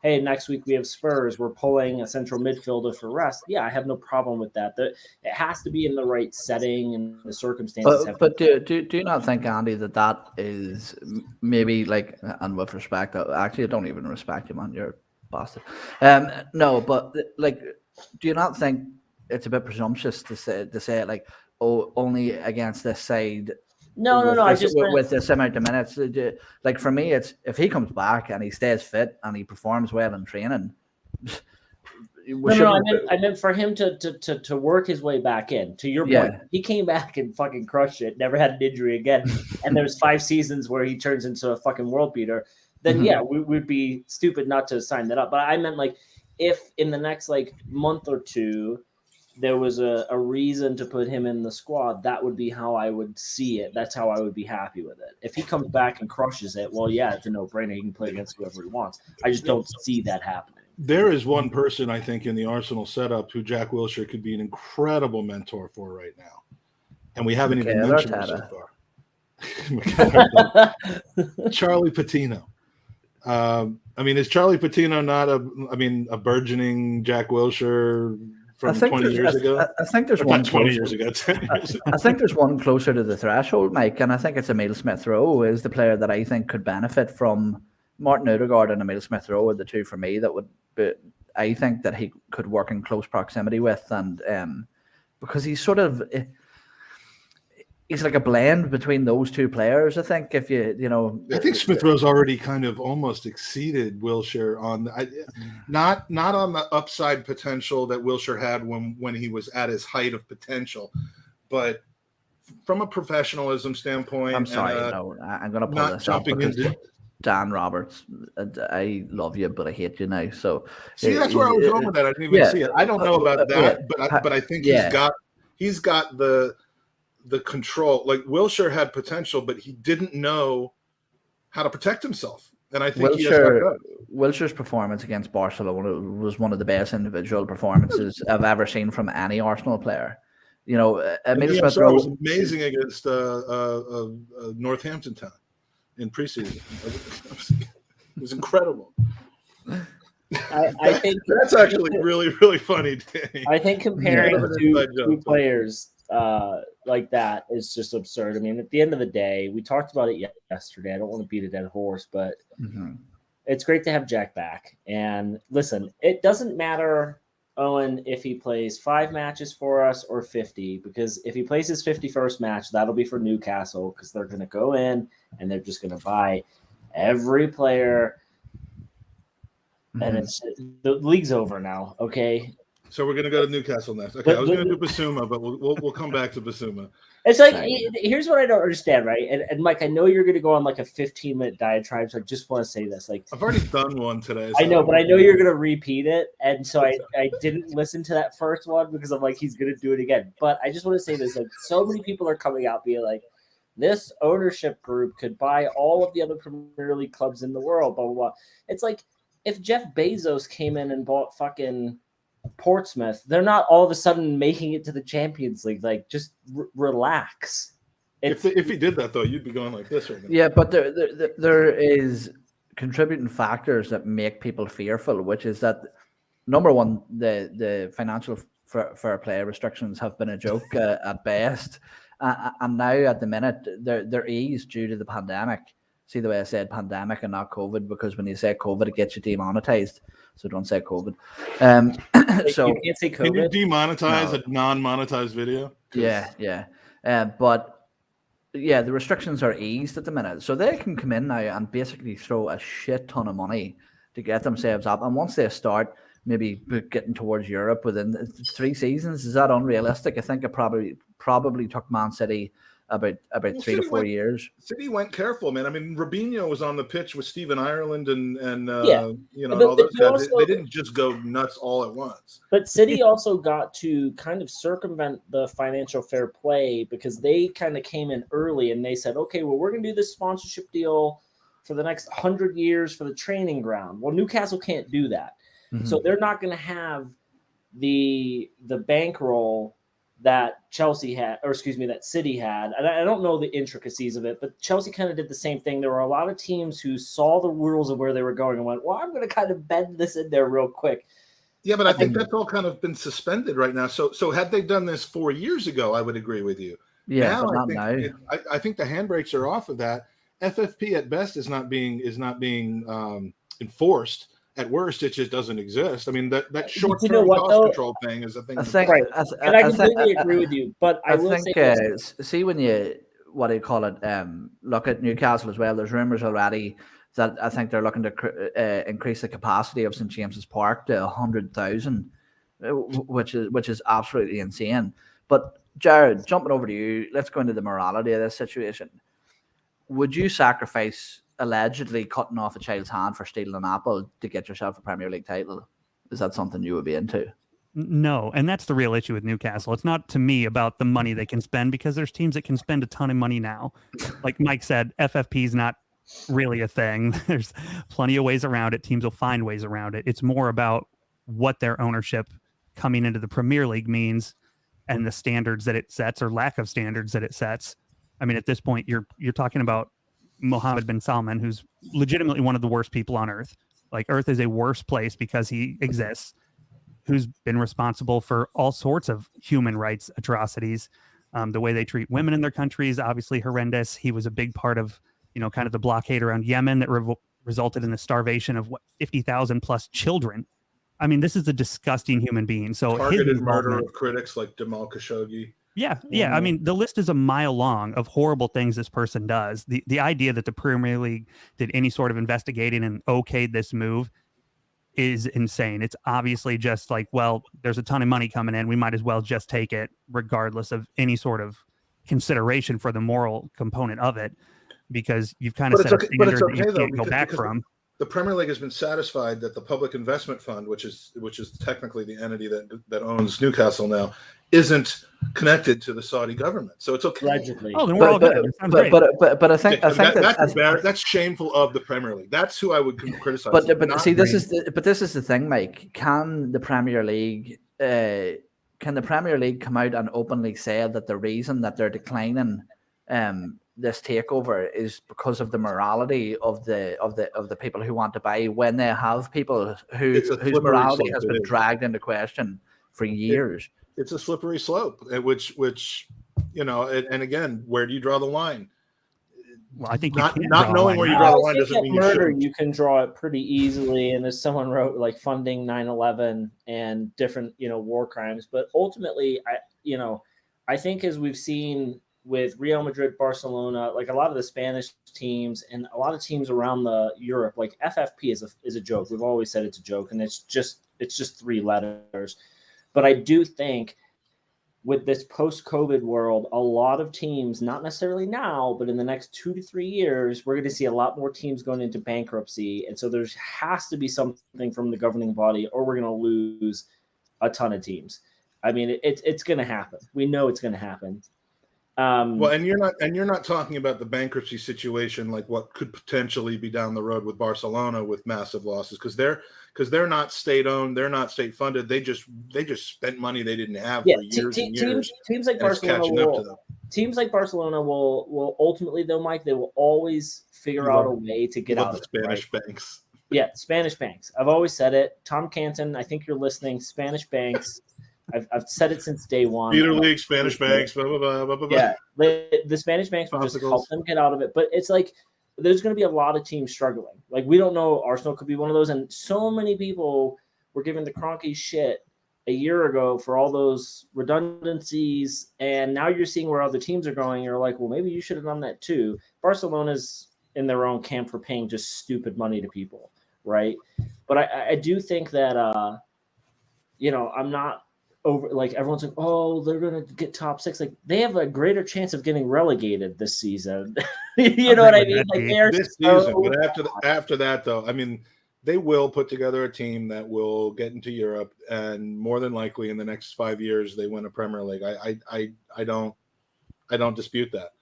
Speaker 1: hey, next week we have Spurs, we're pulling a central midfielder for rest. Yeah, I have no problem with that. It has to be in the right setting and the circumstances.
Speaker 4: But do you not think, Andy, that is maybe like, and with respect, actually, I don't even respect you, man. You're a bastard. No, but like, do you not think it's a bit presumptuous to say like, oh, only against this side?
Speaker 1: No. I just
Speaker 4: with this amount of minutes, like for me, it's if he comes back and he stays fit and he performs well in training.
Speaker 1: I meant for him to work his way back in. To your point, he came back and fucking crushed it. Never had an injury again, and there's 5 seasons where he turns into a fucking world beater. Then we'd be stupid not to sign that up. But I meant like if in the next like month or two there was a reason to put him in the squad, that would be how I would see it. That's how I would be happy with it. If he comes back and crushes it, well, yeah, it's a no-brainer. He can play against whoever he wants. I just don't see that happening.
Speaker 2: There is one person, I think, in the Arsenal setup who Jack Wilshere could be an incredible mentor for right now. And we haven't even mentioned him so far. Charlie Patino. I mean, is Charlie Patino not a burgeoning Jack Wilshere from 20 years ago?
Speaker 4: I think there's one
Speaker 2: 20 years ago, 10 years ago.
Speaker 4: I think there's one closer to the threshold, Mike, and I think it's Emile Smith-Rowe is the player that I think could benefit from Martin Odegaard and Emile Smith-Rowe are the two for me that would be, I think that he could work in close proximity with, and because he's sort of he's like a blend between those two players. I think if you know,
Speaker 2: I think Smith-Rowe's already kind of almost exceeded Wilshere on not on the upside potential that Wilshere had when he was at his height of potential, but from a professionalism standpoint.
Speaker 4: I'm sorry, no, I'm going to pull this up because Dan Roberts, I love you, but I hate you now. So
Speaker 2: see, that's where I was going with that. I didn't even see it. I don't know about that, but I think he's got the control. Like Wilshere had potential, but he didn't know how to protect himself. And I think
Speaker 4: Wilshere's performance against Barcelona was one of the best individual performances I've ever seen from any Arsenal player. You know, Emile Smith-Rowe
Speaker 2: was amazing against Northampton Town in preseason. It was incredible.
Speaker 1: I think
Speaker 2: that's actually really, really funny, Danny.
Speaker 1: I think comparing two players like that is just absurd. I mean, at the end of the day, we talked about it yesterday. I don't want to beat a dead horse, but it's great to have Jack back. And listen, it doesn't matter, Owen, if he plays 5 matches for us or 50, because if he plays his 51st match, that'll be for Newcastle because they're going to go in and they're just going to buy every player. And it's the league's over now, okay?
Speaker 2: So we're going to go to Newcastle next. Okay, I was going to do Basuma, but we'll come back to Basuma.
Speaker 1: It's like, here's what I don't understand, right? And Mike, I know you're going to go on like a 15-minute diatribe, so I just want to say this. Like,
Speaker 2: I've already done one today.
Speaker 1: So I know, but I know you're going to repeat it, and so I didn't listen to that first one because I'm like, he's going to do it again. But I just want to say this: like, so many people are coming out being like, this ownership group could buy all of the other Premier League clubs in the world, blah blah blah. It's like if Jeff Bezos came in and bought fucking Portsmouth, they're not all of a sudden making it to the Champions League. Like, just relax.
Speaker 2: If he did that, though, you'd be going like this right now.
Speaker 4: Yeah, but there is contributing factors that make people fearful, which is that, number one, the financial fair play restrictions have been a joke at best. And now at the minute, they're eased due to the pandemic. See the way I said pandemic and not COVID, because when you say COVID, it gets you demonetized. So don't say COVID. So
Speaker 1: you can't say COVID.
Speaker 2: Can you demonetize a non-monetized video?
Speaker 4: Yeah. But yeah, the restrictions are eased at the minute, so they can come in now and basically throw a shit ton of money to get themselves up. And once they start maybe getting towards Europe within 3 seasons, is that unrealistic? I think it probably took Man City about 3 to 4 years.
Speaker 2: City went careful, man. I mean, Robinho was on the pitch with Stephen Ireland and you know, all those guys. They didn't just go nuts all at once.
Speaker 1: But City also got to kind of circumvent the financial fair play because they kind of came in early and they said, okay, well, we're going to do this sponsorship deal for the next 100 years for the training ground. Well, Newcastle can't do that. So they're not going to have the bankroll that Chelsea had, or excuse me, that City had. And I don't know the intricacies of it, but Chelsea kind of did the same thing. There were a lot of teams who saw the rules of where they were going and went, well, I'm going to kind of bend this in there real quick.
Speaker 2: Yeah, but I think that's all kind of been suspended right now. So had they done this 4 years ago, I would agree with you.
Speaker 4: Yeah,
Speaker 2: now,
Speaker 4: but not now.
Speaker 2: I think the handbrakes are off of that. FFP at best is not being enforced. At worst, it just doesn't exist. I mean, that short-term cost control thing is a thing.
Speaker 1: And I completely agree with you. But I will
Speaker 4: think,
Speaker 1: say,
Speaker 4: see, when you look at Newcastle as well. There's rumours already that I think they're looking to increase the capacity of St James's Park to 100,000, which is absolutely insane. But Jared, jumping over to you, let's go into the morality of this situation. Would you sacrifice allegedly cutting off a child's hand for stealing an apple to get yourself a Premier League title? Is that something you would be into?
Speaker 3: No, and that's the real issue with Newcastle. It's not, to me, about the money they can spend, because there's teams that can spend a ton of money now. Like Mike said, FFP is not really a thing. There's plenty of ways around it. Teams will find ways around it. It's more about what their ownership coming into the Premier League means and the standards that it sets, or lack of standards that it sets. I mean, at this point, you're talking about Mohammed bin Salman, who's legitimately one of the worst people on earth. Like, earth is a worse place because he exists, who's been responsible for all sorts of human rights atrocities. The way they treat women in their country is obviously horrendous. He was a big part of, kind of the blockade around Yemen that resulted in the starvation of 50,000 plus children. I mean, this is a disgusting human being. So
Speaker 2: targeted murder of critics like Jamal Khashoggi.
Speaker 3: Yeah. I mean, the list is a mile long of horrible things this person does. The idea that the Premier League did any sort of investigating and okayed this move is insane. It's obviously just like, well, there's a ton of money coming in. We might as well just take it, regardless of any sort of consideration for the moral component of it, because you've kind of set a standard that you can't go back from.
Speaker 2: The Premier League has been satisfied that the Public Investment Fund, which is technically the entity that owns Newcastle now, isn't connected to the Saudi government, so it's okay.
Speaker 1: Allegedly.
Speaker 3: Oh, then we're all good.
Speaker 4: But I think
Speaker 2: that's shameful of the Premier League. That's who I would criticize.
Speaker 4: But see, this is the thing, Mike. Can the Premier League come out and openly say that the reason that they're declining this takeover is because of the morality of the people who want to buy, when they have people whose morality has been dragged into question for years?
Speaker 2: It's a slippery slope, which and again, where do you draw the line?
Speaker 3: Well, I think
Speaker 2: not knowing where you draw the line doesn't mean
Speaker 1: murder. You can draw it pretty easily, and as someone wrote, like funding 9/11 and different war crimes. But ultimately, I think, as we've seen with Real Madrid, Barcelona, like a lot of the Spanish teams and a lot of teams around Europe, like FFP is a joke. We've always said it's a joke, and it's just 3 letters. But I do think with this post-COVID world, a lot of teams, not necessarily now, but in the next 2 to 3 years, we're going to see a lot more teams going into bankruptcy. And so there has to be something from the governing body, or we're going to lose a ton of teams. I mean, it's going to happen. We know it's going to happen.
Speaker 2: Well, and you're not talking about the bankruptcy situation like what could potentially be down the road with Barcelona with massive losses, because they're not state owned, they're not state funded. They just spent money they didn't have for years and years.
Speaker 1: Teams like Barcelona will ultimately, though, Mike, they will always figure out a way to get out of
Speaker 2: the Spanish banks.
Speaker 1: Yeah, Spanish banks. I've always said it. Tom Canton, I think you're listening. Spanish banks. I've said it since day one.
Speaker 2: Peter League, Spanish banks, blah, blah, blah, blah, blah.
Speaker 1: Yeah, the Spanish banks will just help them get out of it. But it's like there's going to be a lot of teams struggling. Like, we don't know. Arsenal could be one of those. And so many people were giving the Kroenke shit a year ago for all those redundancies. And now you're seeing where other teams are going. You're like, well, maybe you should have done that too. Barcelona's in their own camp for paying just stupid money to people, right? But I do think that, I'm not over, like, everyone's like, oh, they're going to get top 6. Like, they have a greater chance of getting relegated this season. You know what I mean? Like,
Speaker 2: this season, but after that, though, I mean, they will put together a team that will get into Europe, and more than likely in the next 5 years they win a Premier League. I don't dispute that.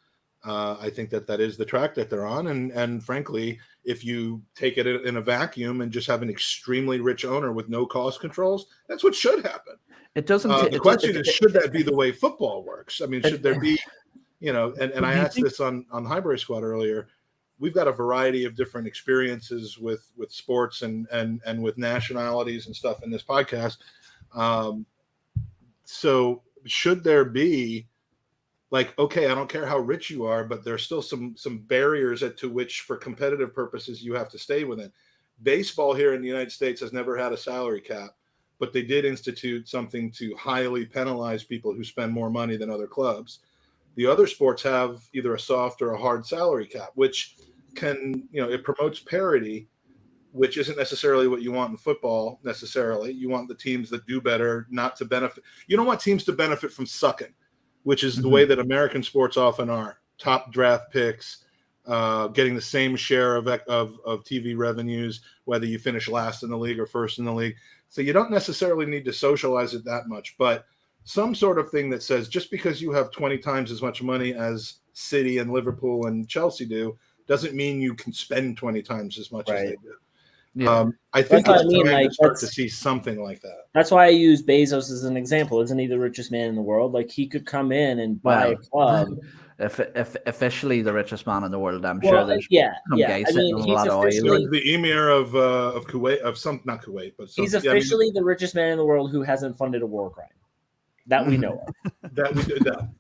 Speaker 2: I think that is the track that they're on, and frankly, if you take it in a vacuum and just have an extremely rich owner with no cost controls, that's what should happen.
Speaker 4: It doesn't.
Speaker 2: The question is, should that be the way football works? I mean, should there be, and I asked this on Highbury Squad earlier. We've got a variety of different experiences with sports and with nationalities and stuff in this podcast. So should there be, like, okay, I don't care how rich you are, but there's still some barriers to which, for competitive purposes, you have to stay within. Baseball here in the United States has never had a salary cap, but they did institute something to highly penalize people who spend more money than other clubs. The other sports have either a soft or a hard salary cap, which can, it promotes parity, which isn't necessarily what you want in football necessarily. You want the teams that do better not to benefit. You don't want teams to benefit from sucking, which is the way that American sports often are. Top draft picks, getting the same share of TV revenues, whether you finish last in the league or first in the league. So you don't necessarily need to socialize it that much, but some sort of thing that says just because you have 20 times as much money as City and Liverpool and Chelsea do, doesn't mean you can spend 20 times as much as they do. Yeah. I think it's time to start to see something like that.
Speaker 1: That's why I use Bezos as an example. Isn't he the richest man in the world? Like, he could come in and buy a club.
Speaker 4: If officially the richest man in the world, I'm sure there's
Speaker 1: some guy sitting on a lot of oil.
Speaker 2: The emir of Kuwait, not Kuwait, but
Speaker 1: he's officially the richest man in the world who hasn't funded a war crime that we know of.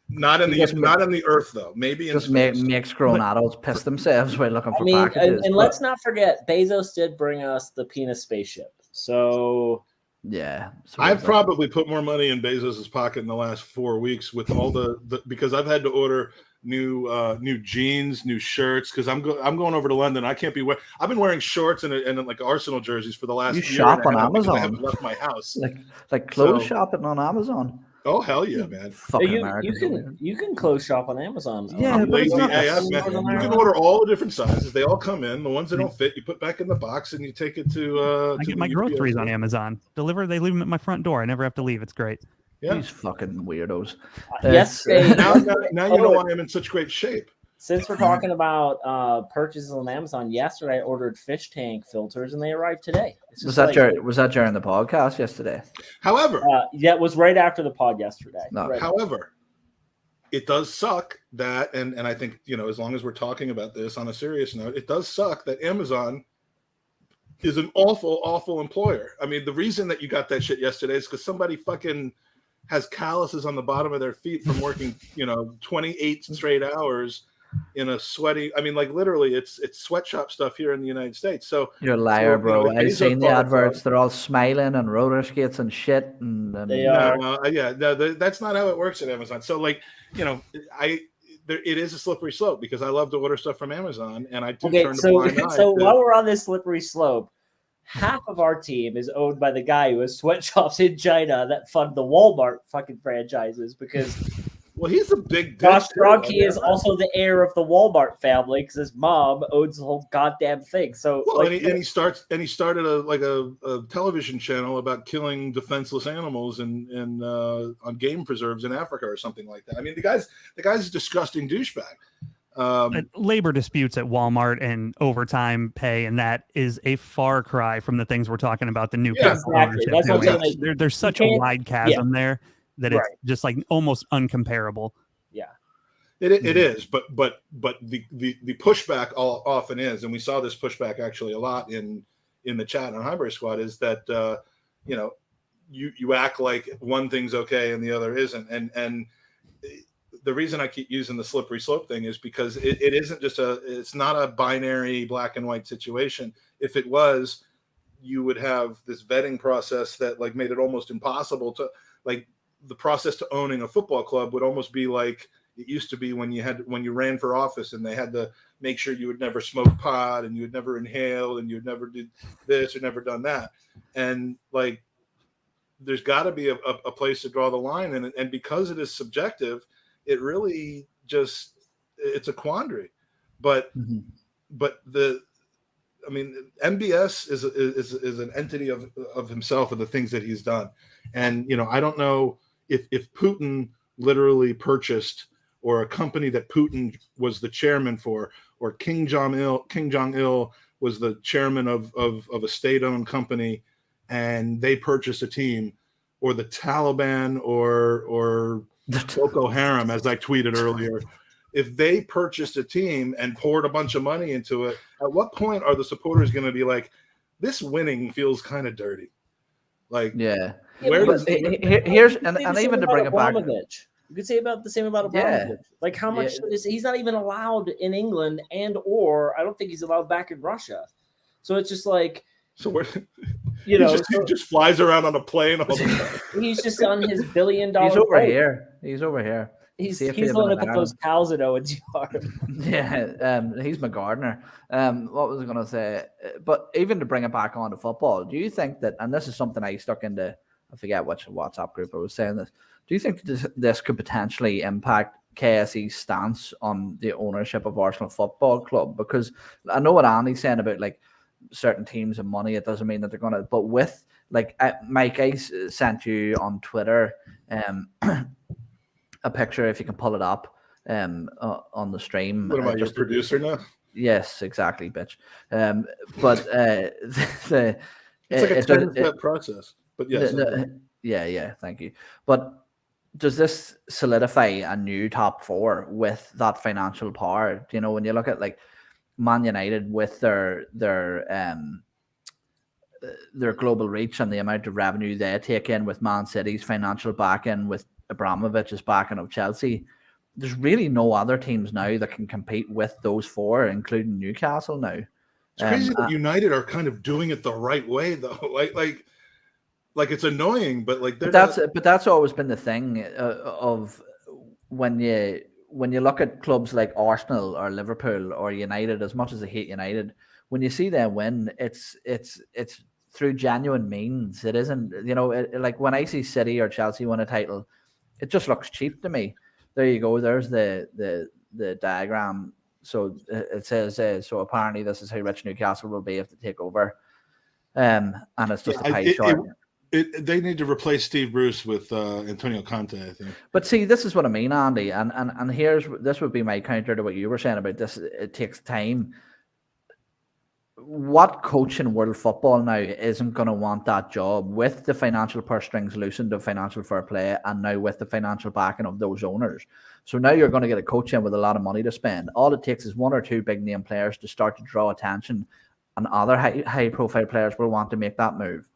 Speaker 2: Not in the earth though. Maybe in
Speaker 4: just makes grown adults piss themselves while looking for packages.
Speaker 1: And let's not forget, Bezos did bring us the penis spaceship. So.
Speaker 4: Yeah,
Speaker 2: I've probably put more money in Bezos's pocket in the last 4 weeks with all the because I've had to order new jeans, new shirts, because I'm going over to London. I can't be I've been wearing shorts and like Arsenal jerseys for the last year.
Speaker 4: You shop on Amazon.
Speaker 2: I haven't left my house.
Speaker 4: like clothes shopping on Amazon.
Speaker 2: Oh hell yeah, man!
Speaker 1: You can clothes shop on Amazon.
Speaker 4: Yeah,
Speaker 2: I'm lazy AF, man. You can order all the different sizes. They all come in. The ones that don't fit, you put back in the box and you take it to.
Speaker 3: I get my groceries on Amazon. Deliver. They leave them at my front door. I never have to leave. It's great.
Speaker 2: Yeah.
Speaker 4: These fucking weirdos.
Speaker 1: Yes.
Speaker 2: Now you know why I'm in such great shape.
Speaker 1: Since we're talking about purchases on Amazon, yesterday I ordered fish tank filters and they arrived today.
Speaker 4: Was that during the podcast yesterday?
Speaker 2: However,
Speaker 1: it was right after the pod yesterday.
Speaker 4: No.
Speaker 1: Right.
Speaker 2: However, it does suck that, and I think, as long as we're talking about this on a serious note, it does suck that Amazon is an awful, awful employer. I mean, the reason that you got that shit yesterday is because somebody fucking has calluses on the bottom of their feet from working, 28 straight hours in a sweaty, literally it's sweatshop stuff here in the United States. So
Speaker 4: you're a liar, bro. I've seen the adverts. They're all smiling and roller skates and shit. And
Speaker 1: they are.
Speaker 2: That's not how it works at Amazon. So it is a slippery slope because I love to order stuff from Amazon and I do turn a blind eye.
Speaker 1: So while we're on this slippery slope, half of our team is owned by the guy who has sweatshops in China that fund the Walmart fucking franchises because.
Speaker 2: Well, he's a big.
Speaker 1: Josh Kroenke is also the heir of the Walmart family because his mom owns the whole goddamn thing. So,
Speaker 2: he started a television channel about killing defenseless animals and on game preserves in Africa or something like that. I mean, the guy's a disgusting douchebag.
Speaker 3: Labor disputes at Walmart and overtime pay, and that is a far cry from the things we're talking about. The Newcastle ownership.
Speaker 1: That's what I'm saying.
Speaker 3: There's such a wide chasm there. That it's just like almost uncomparable.
Speaker 2: Yeah, it is. But the pushback often is, and we saw this pushback actually a lot in the chat on Highbury Squad, is that you act like one thing's okay and the other isn't, and the reason I keep using the slippery slope thing is because it isn't it's not a binary black and white situation. If it was, you would have this vetting process that made it almost impossible to the process to owning a football club would almost be like it used to be when you ran for office and they had to make sure you would never smoke pot and you would never inhale and you would never do this or never done that. And there's got to be a place to draw the line. And because it is subjective, it really it's a quandary. But MBS is an entity of himself and the things that he's done. And, I don't know if Putin literally purchased, or a company that Putin was the chairman for, or Kim Jong-il was the chairman of a state-owned company and they purchased a team, or the Taliban or Boko Haram, as I tweeted earlier, if they purchased a team and poured a bunch of money into it, at what point are the supporters going to be like, this winning feels kind of dirty? Like,
Speaker 4: yeah.
Speaker 2: where does
Speaker 4: here's and even to bring it back.
Speaker 1: You could say about the same about Abramovich. Like how much he's not even allowed in England, or I don't think he's allowed back in Russia. So it's just like,
Speaker 2: so where, he just flies around on a plane all the time.
Speaker 1: He's just on his $1 billion.
Speaker 4: He's over here. He's over here.
Speaker 1: He's loading up those cows at Owen's yard.
Speaker 4: Yeah, he's my gardener. What was I going to say? But even to bring it back onto football, do you think that, and this is something I stuck into, I forget which WhatsApp group I was saying this, do you think this could potentially impact KSE's stance on the ownership of Arsenal Football Club? Because I know what Andy's saying about like certain teams and money, it doesn't mean that they're going to, but with like Mike, I sent you on Twitter a picture, if you can pull it up on the stream.
Speaker 2: What am I, your producer now?
Speaker 4: Yes, exactly, bitch. But
Speaker 2: it's like a 10-step process. But yes.
Speaker 4: Yeah, thank you. But does this solidify a new top four with that financial power? You know, when you look at like Man United with their global reach and the amount of revenue they take in, with Man City's financial backing, with Abramovich's backing of Chelsea, there's really no other teams now that can compete with those four, including Newcastle now.
Speaker 2: It's crazy that United are kind of doing it the right way, though. Like it's annoying, but like
Speaker 4: that's always been the thing of when you look at clubs like Arsenal or Liverpool or United. As much as I hate United, when you see them win, it's through genuine means. It isn't, you know, like when I see City or Chelsea win a title, it just looks cheap to me. There you go. There's the diagram. So it says, so apparently this is how rich Newcastle will be if they take over. And it's just a pie chart.
Speaker 2: They need to replace Steve Bruce with Antonio Conte, I think.
Speaker 4: But see, this is what I mean, Andy. And this would be my counter to what you were saying about this. It takes time. What coach in world football now isn't going to want that job with the financial purse strings loosened of financial fair play, and now with the financial backing of those owners? So now you're going to get a coach in with a lot of money to spend. All it takes is one or two big name players to start to draw attention, and other high profile players will want to make that move.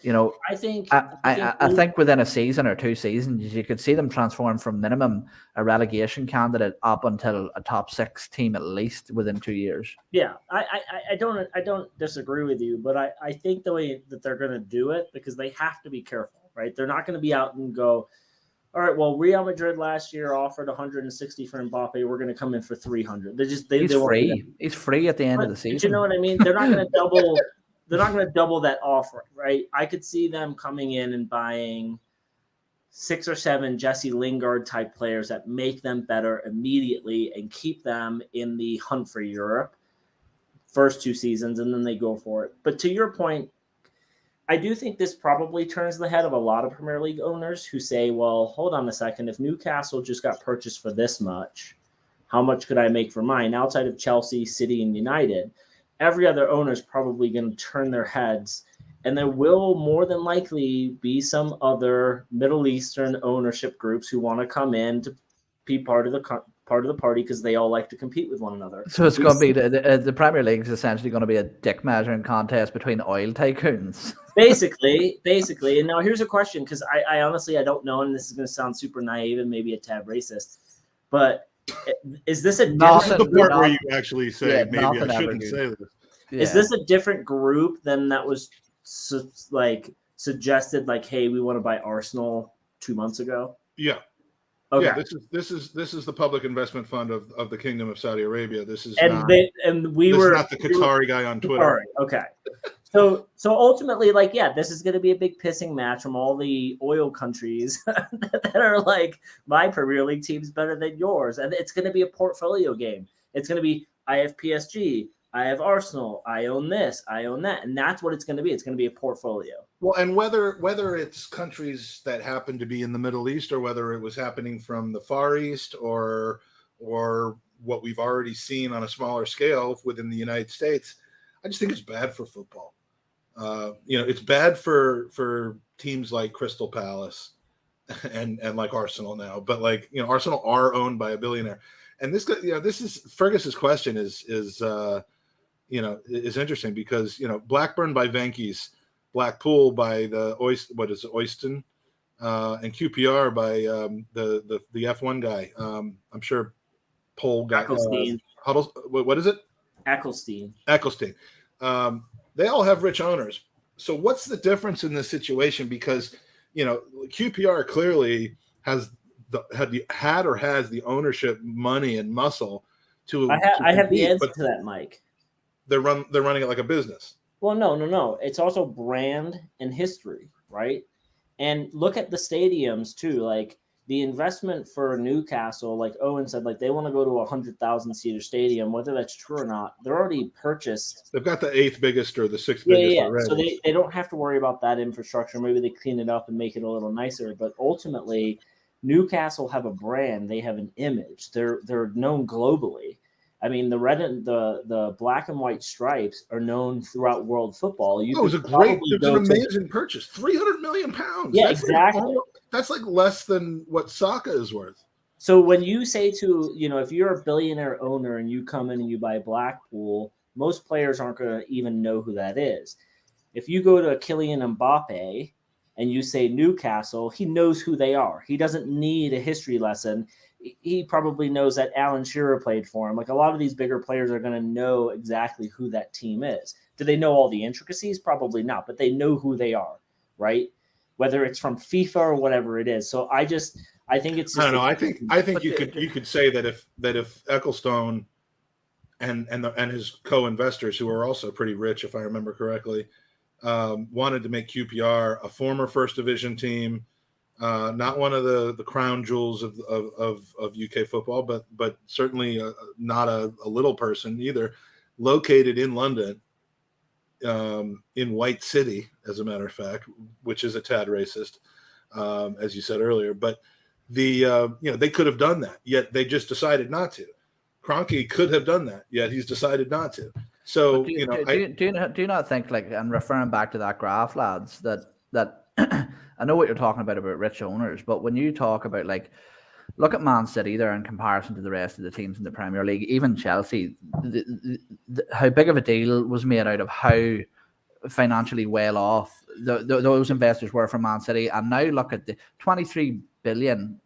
Speaker 4: You know, I think within a season or 2 seasons, you could see them transform from minimum a relegation candidate up until a top 6 team at least within 2 years.
Speaker 1: Yeah, I don't disagree with you, but I think the way that they're going to do it, because they have to be careful, right? They're not going to be out and go, all right, well, Real Madrid last year offered 160 for Mbappe. We're going to come in for 300. He's
Speaker 4: free. He's free at the end of the season.
Speaker 1: You know what I mean? They're not going to double. They're not going to double that offer, right? I could see them coming in and buying 6 or 7 Jesse Lingard type players that make them better immediately and keep them in the hunt for Europe first 2 seasons, and then they go for it. But to your point, I do think this probably turns the head of a lot of Premier League owners who say, well, hold on a second. If Newcastle just got purchased for this much, how much could I make for mine? Outside of Chelsea, City, and United, every other owner is probably going to turn their heads, and there will more than likely be some other Middle Eastern ownership groups who want to come in to be part of the party because they all like to compete with one another.
Speaker 4: So it's going to be the Premier League is essentially going to be a dick measuring contest between oil tycoons.
Speaker 1: Basically. And now here's a question, because I honestly I don't know, and this is going to sound super naive and maybe a tad racist, but is this a
Speaker 2: different the part where you actually say maybe I shouldn't say this?
Speaker 1: Yeah. Is this a different group than that was suggested? Like, hey, we want to buy Arsenal 2 months ago.
Speaker 2: Yeah.
Speaker 1: Okay.
Speaker 2: Yeah, this is the public investment fund of the Kingdom of Saudi Arabia. This is
Speaker 1: not the
Speaker 2: Qatari guy on Twitter.
Speaker 1: Okay. So ultimately, like, yeah, this is going to be a big pissing match from all the oil countries that are like, my Premier League team's better than yours. And it's going to be a portfolio game. It's going to be, I have PSG, I have Arsenal, I own this, I own that. And that's what it's going to be. It's going to be a portfolio.
Speaker 2: Well, and whether it's countries that happen to be in the Middle East, or whether it was happening from the Far East, or what we've already seen on a smaller scale within the United States, I just think it's bad for football. It's bad for teams like Crystal Palace and like Arsenal now, but like, Arsenal are owned by a billionaire. And this is Fergus's question is interesting because, Blackburn by Venky's, Blackpool by the Oyston, and QPR by the F1 guy. I'm sure Pole guy. What is it? Eccleston. They all have rich owners. So what's the difference in this situation? Because, QPR clearly has has the ownership money and muscle to.
Speaker 1: I have the answer to that, Mike.
Speaker 2: They're running it like a business.
Speaker 1: Well, no. It's also brand and history, right? And look at the stadiums too. Like the investment for Newcastle, like Owen said, like they want to go to 100,000 seater stadium. Whether that's true or not, they're already purchased.
Speaker 2: They've got the 8th biggest or the 6th biggest already.
Speaker 1: So they don't have to worry about that infrastructure. Maybe they clean it up and make it a little nicer. But ultimately, Newcastle have a brand. They have an image. They're known globally. I mean, the red and the black and white stripes are known throughout world football.
Speaker 2: It was an amazing purchase. £300 million.
Speaker 1: Yeah, exactly.
Speaker 2: That's like less than what Saka is worth.
Speaker 1: So when you say if you're a billionaire owner and you come in and you buy Blackpool, most players aren't going to even know who that is. If you go to Kylian Mbappe and you say Newcastle, he knows who they are. He doesn't need a history lesson. He probably knows that Alan Shearer played for him. Like a lot of these bigger players are going to know exactly who that team is. Do they know all the intricacies? Probably not, but they know who they are, right? Whether it's from FIFA or whatever it is. So I think it's.
Speaker 2: I don't know. I think you could say that if Ecclestone and his co-investors, who are also pretty rich, if I remember correctly, wanted to make QPR a former first division team. Not one of the crown jewels of UK football, but certainly not a little person either. Located in London, in White City, as a matter of fact, which is a tad racist, as you said earlier. But they could have done that, yet they just decided not to. Kroenke could have done that, yet he's decided not to. So
Speaker 4: do you not think, like, and referring back to that graph, lads, that I know what you're talking about rich owners, but when you talk about, like, look at Man City there in comparison to the rest of the teams in the Premier League, even Chelsea, how big of a deal was made out of how financially well off those investors were from Man City. And now look at the 23 billion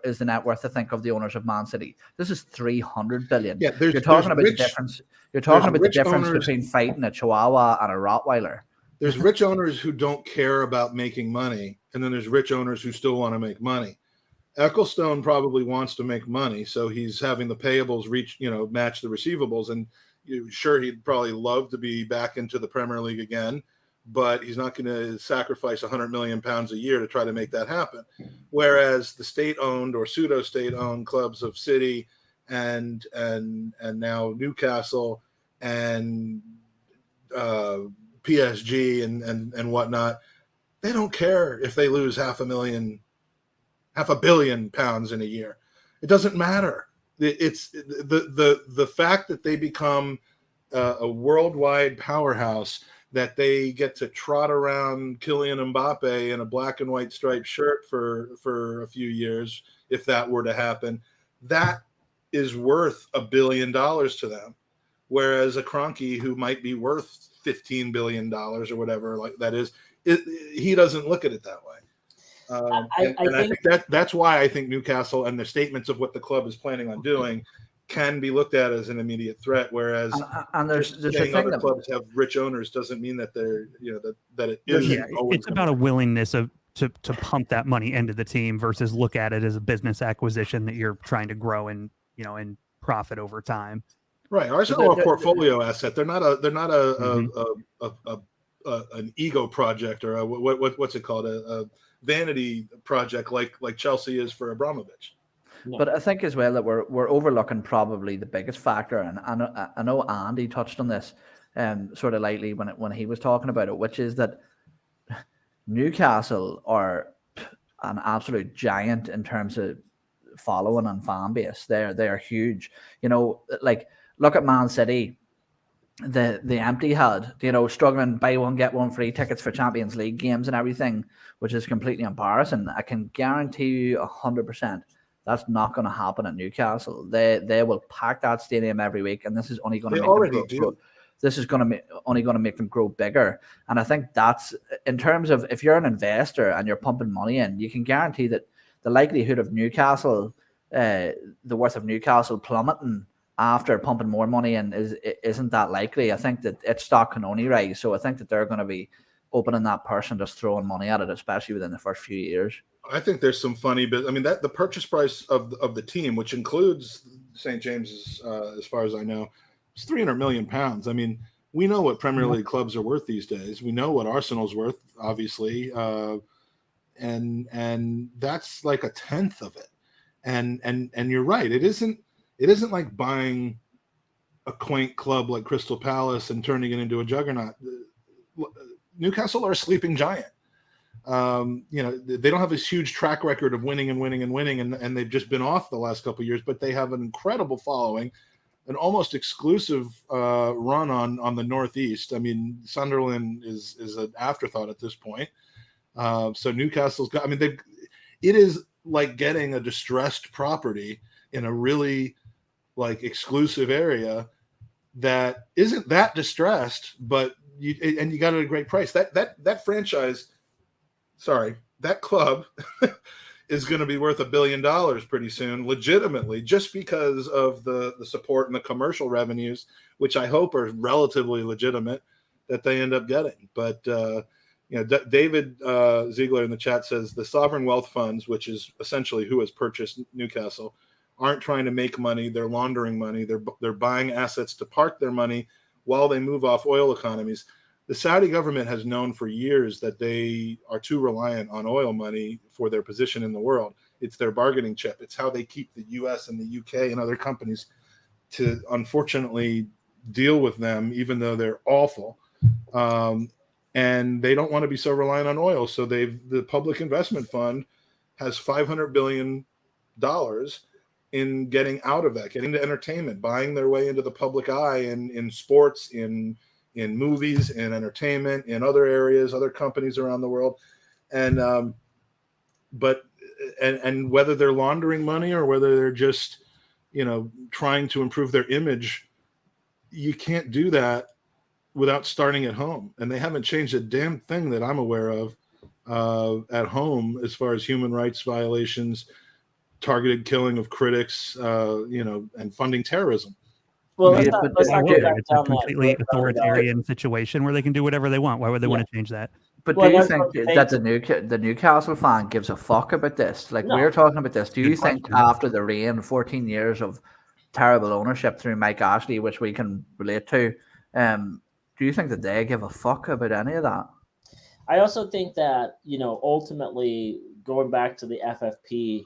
Speaker 4: is the net worth, I think, of the owners of Man City. This is 300 billion.
Speaker 2: Yeah,
Speaker 4: you're talking about the difference. You're talking about the difference between fighting a Chihuahua and a Rottweiler.
Speaker 2: There's rich owners who don't care about making money, and then there's rich owners who still want to make money. Ecclestone probably wants to make money, so he's having the payables match the receivables. And sure, he'd probably love to be back into the Premier League again, but he's not going to sacrifice £100 million a year to try to make that happen. Whereas the state-owned or pseudo-state-owned clubs of City and now Newcastle and PSG and whatnot, they don't care if they lose £500 million in a year. It doesn't matter. It's the fact that they become a worldwide powerhouse, that they get to trot around Kylian Mbappe in a black and white striped shirt for a few years, if that were to happen, that is worth $1 billion to them. Whereas a Kroenke, who might be worth $15 billion or whatever like that is, he doesn't look at it that way. I think that's why I think Newcastle and the statements of what the club is planning on doing can be looked at as an immediate threat. Whereas
Speaker 4: there's a thing
Speaker 2: other clubs have rich owners doesn't mean that they're that it is.
Speaker 3: Yeah, it's about a willingness to pump that money into the team versus look at it as a business acquisition that you're trying to grow and profit over time.
Speaker 2: Right, Arsenal are a portfolio asset. They're not an ego project or what's it called, a vanity project like Chelsea is for Abramovich.
Speaker 4: No. But I think as well that we're overlooking probably the biggest factor, and I know Andy touched on this sort of lightly when he was talking about it, which is that Newcastle are an absolute giant in terms of following and fan base. They are huge. Like, look at Man City. the empty had, struggling buy one get one free tickets for Champions League games and everything, which is completely embarrassing. I can guarantee you 100% that's not going to happen at Newcastle. They will pack that stadium every week, and this is only going to make them grow. This is only going to make them grow bigger. And I think that's, in terms of, if you're an investor and you're pumping money in, you can guarantee that the likelihood of Newcastle, the worth of Newcastle plummeting after pumping more money in isn't that likely. I think that its stock can only rise. So I think that they're going to be opening that purse and just throwing money at it, especially within the first few years.
Speaker 2: I think there's some funny bit. I mean, that the purchase price of the team, which includes St. James's, as far as I know, is £300 million. I mean, we know what Premier League clubs are worth these days. We know what Arsenal's worth, obviously, and that's like a tenth of it. And you're right. It isn't like buying a quaint club like Crystal Palace and turning it into a juggernaut. Newcastle are a sleeping giant. They don't have this huge track record of winning, and they've just been off the last couple of years, but they have an incredible following, an almost exclusive run on the Northeast. I mean, Sunderland is an afterthought at this point. So Newcastle's got, I mean, it is like getting a distressed property in a really like exclusive area that isn't that distressed, but you got it at a great price. That franchise, that club is going to be worth $1 billion pretty soon, legitimately, just because of the support and the commercial revenues, which I hope are relatively legitimate, that they end up getting. But David Ziegler in the chat says the sovereign wealth funds, which is essentially who has purchased Newcastle, aren't trying to make money. They're laundering money. They're buying assets to park their money while they move off oil economies. The Saudi government has known for years that they are too reliant on oil money for their position in the world. It's their bargaining chip. It's how they keep the US and the UK and other companies to, unfortunately, deal with them, even though they're awful. And they don't want to be so reliant on oil. So the Public Investment Fund has $500 billion in getting out of that, getting to entertainment, buying their way into the public eye in sports, in movies, in entertainment, in other areas, other companies around the world. And whether they're laundering money or whether they're just, trying to improve their image, you can't do that without starting at home. And they haven't changed a damn thing that I'm aware of at home as far as human rights violations, targeted killing of critics, and funding terrorism.
Speaker 1: Well,
Speaker 3: it's a completely authoritarian situation where they can do whatever they want. Why would they want to change that?
Speaker 4: But do you think that the Newcastle fan gives a fuck about this? Like, we're talking about this. Do you think after the reign, 14 years of terrible ownership through Mike Ashley, which we can relate to, do you think that they give a fuck about any of that?
Speaker 1: I also think that, ultimately, going back to the FFP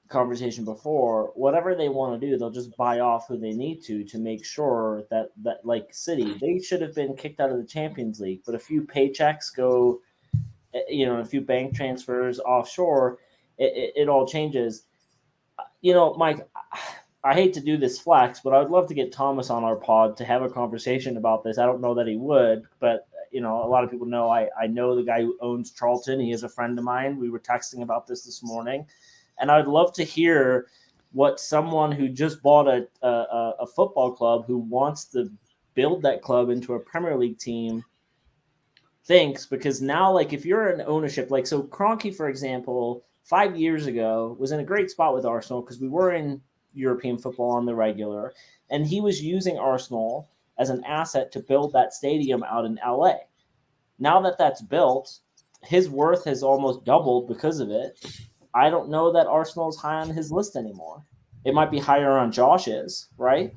Speaker 1: conversation before, whatever they want to do, they'll just buy off who they need to make sure that like City, they should have been kicked out of the Champions League, but a few paychecks go, a few bank transfers offshore, it all changes. Mike, I hate to do this flex, but I would love to get Thomas on our pod to have a conversation about this. I don't know that he would, but a lot of people know I know the guy who owns Charlton. He is a friend of mine. We were texting about this morning. And I'd love to hear what someone who just bought a football club who wants to build that club into a Premier League team thinks, because now, like, if you're an ownership, like, so Kroenke, for example, 5 years ago was in a great spot with Arsenal because we were in European football on the regular, and he was using Arsenal as an asset to build that stadium out in LA. Now that that's built, his worth has almost doubled because of it. I don't know that Arsenal is high on his list anymore. It might be higher on Josh's, right?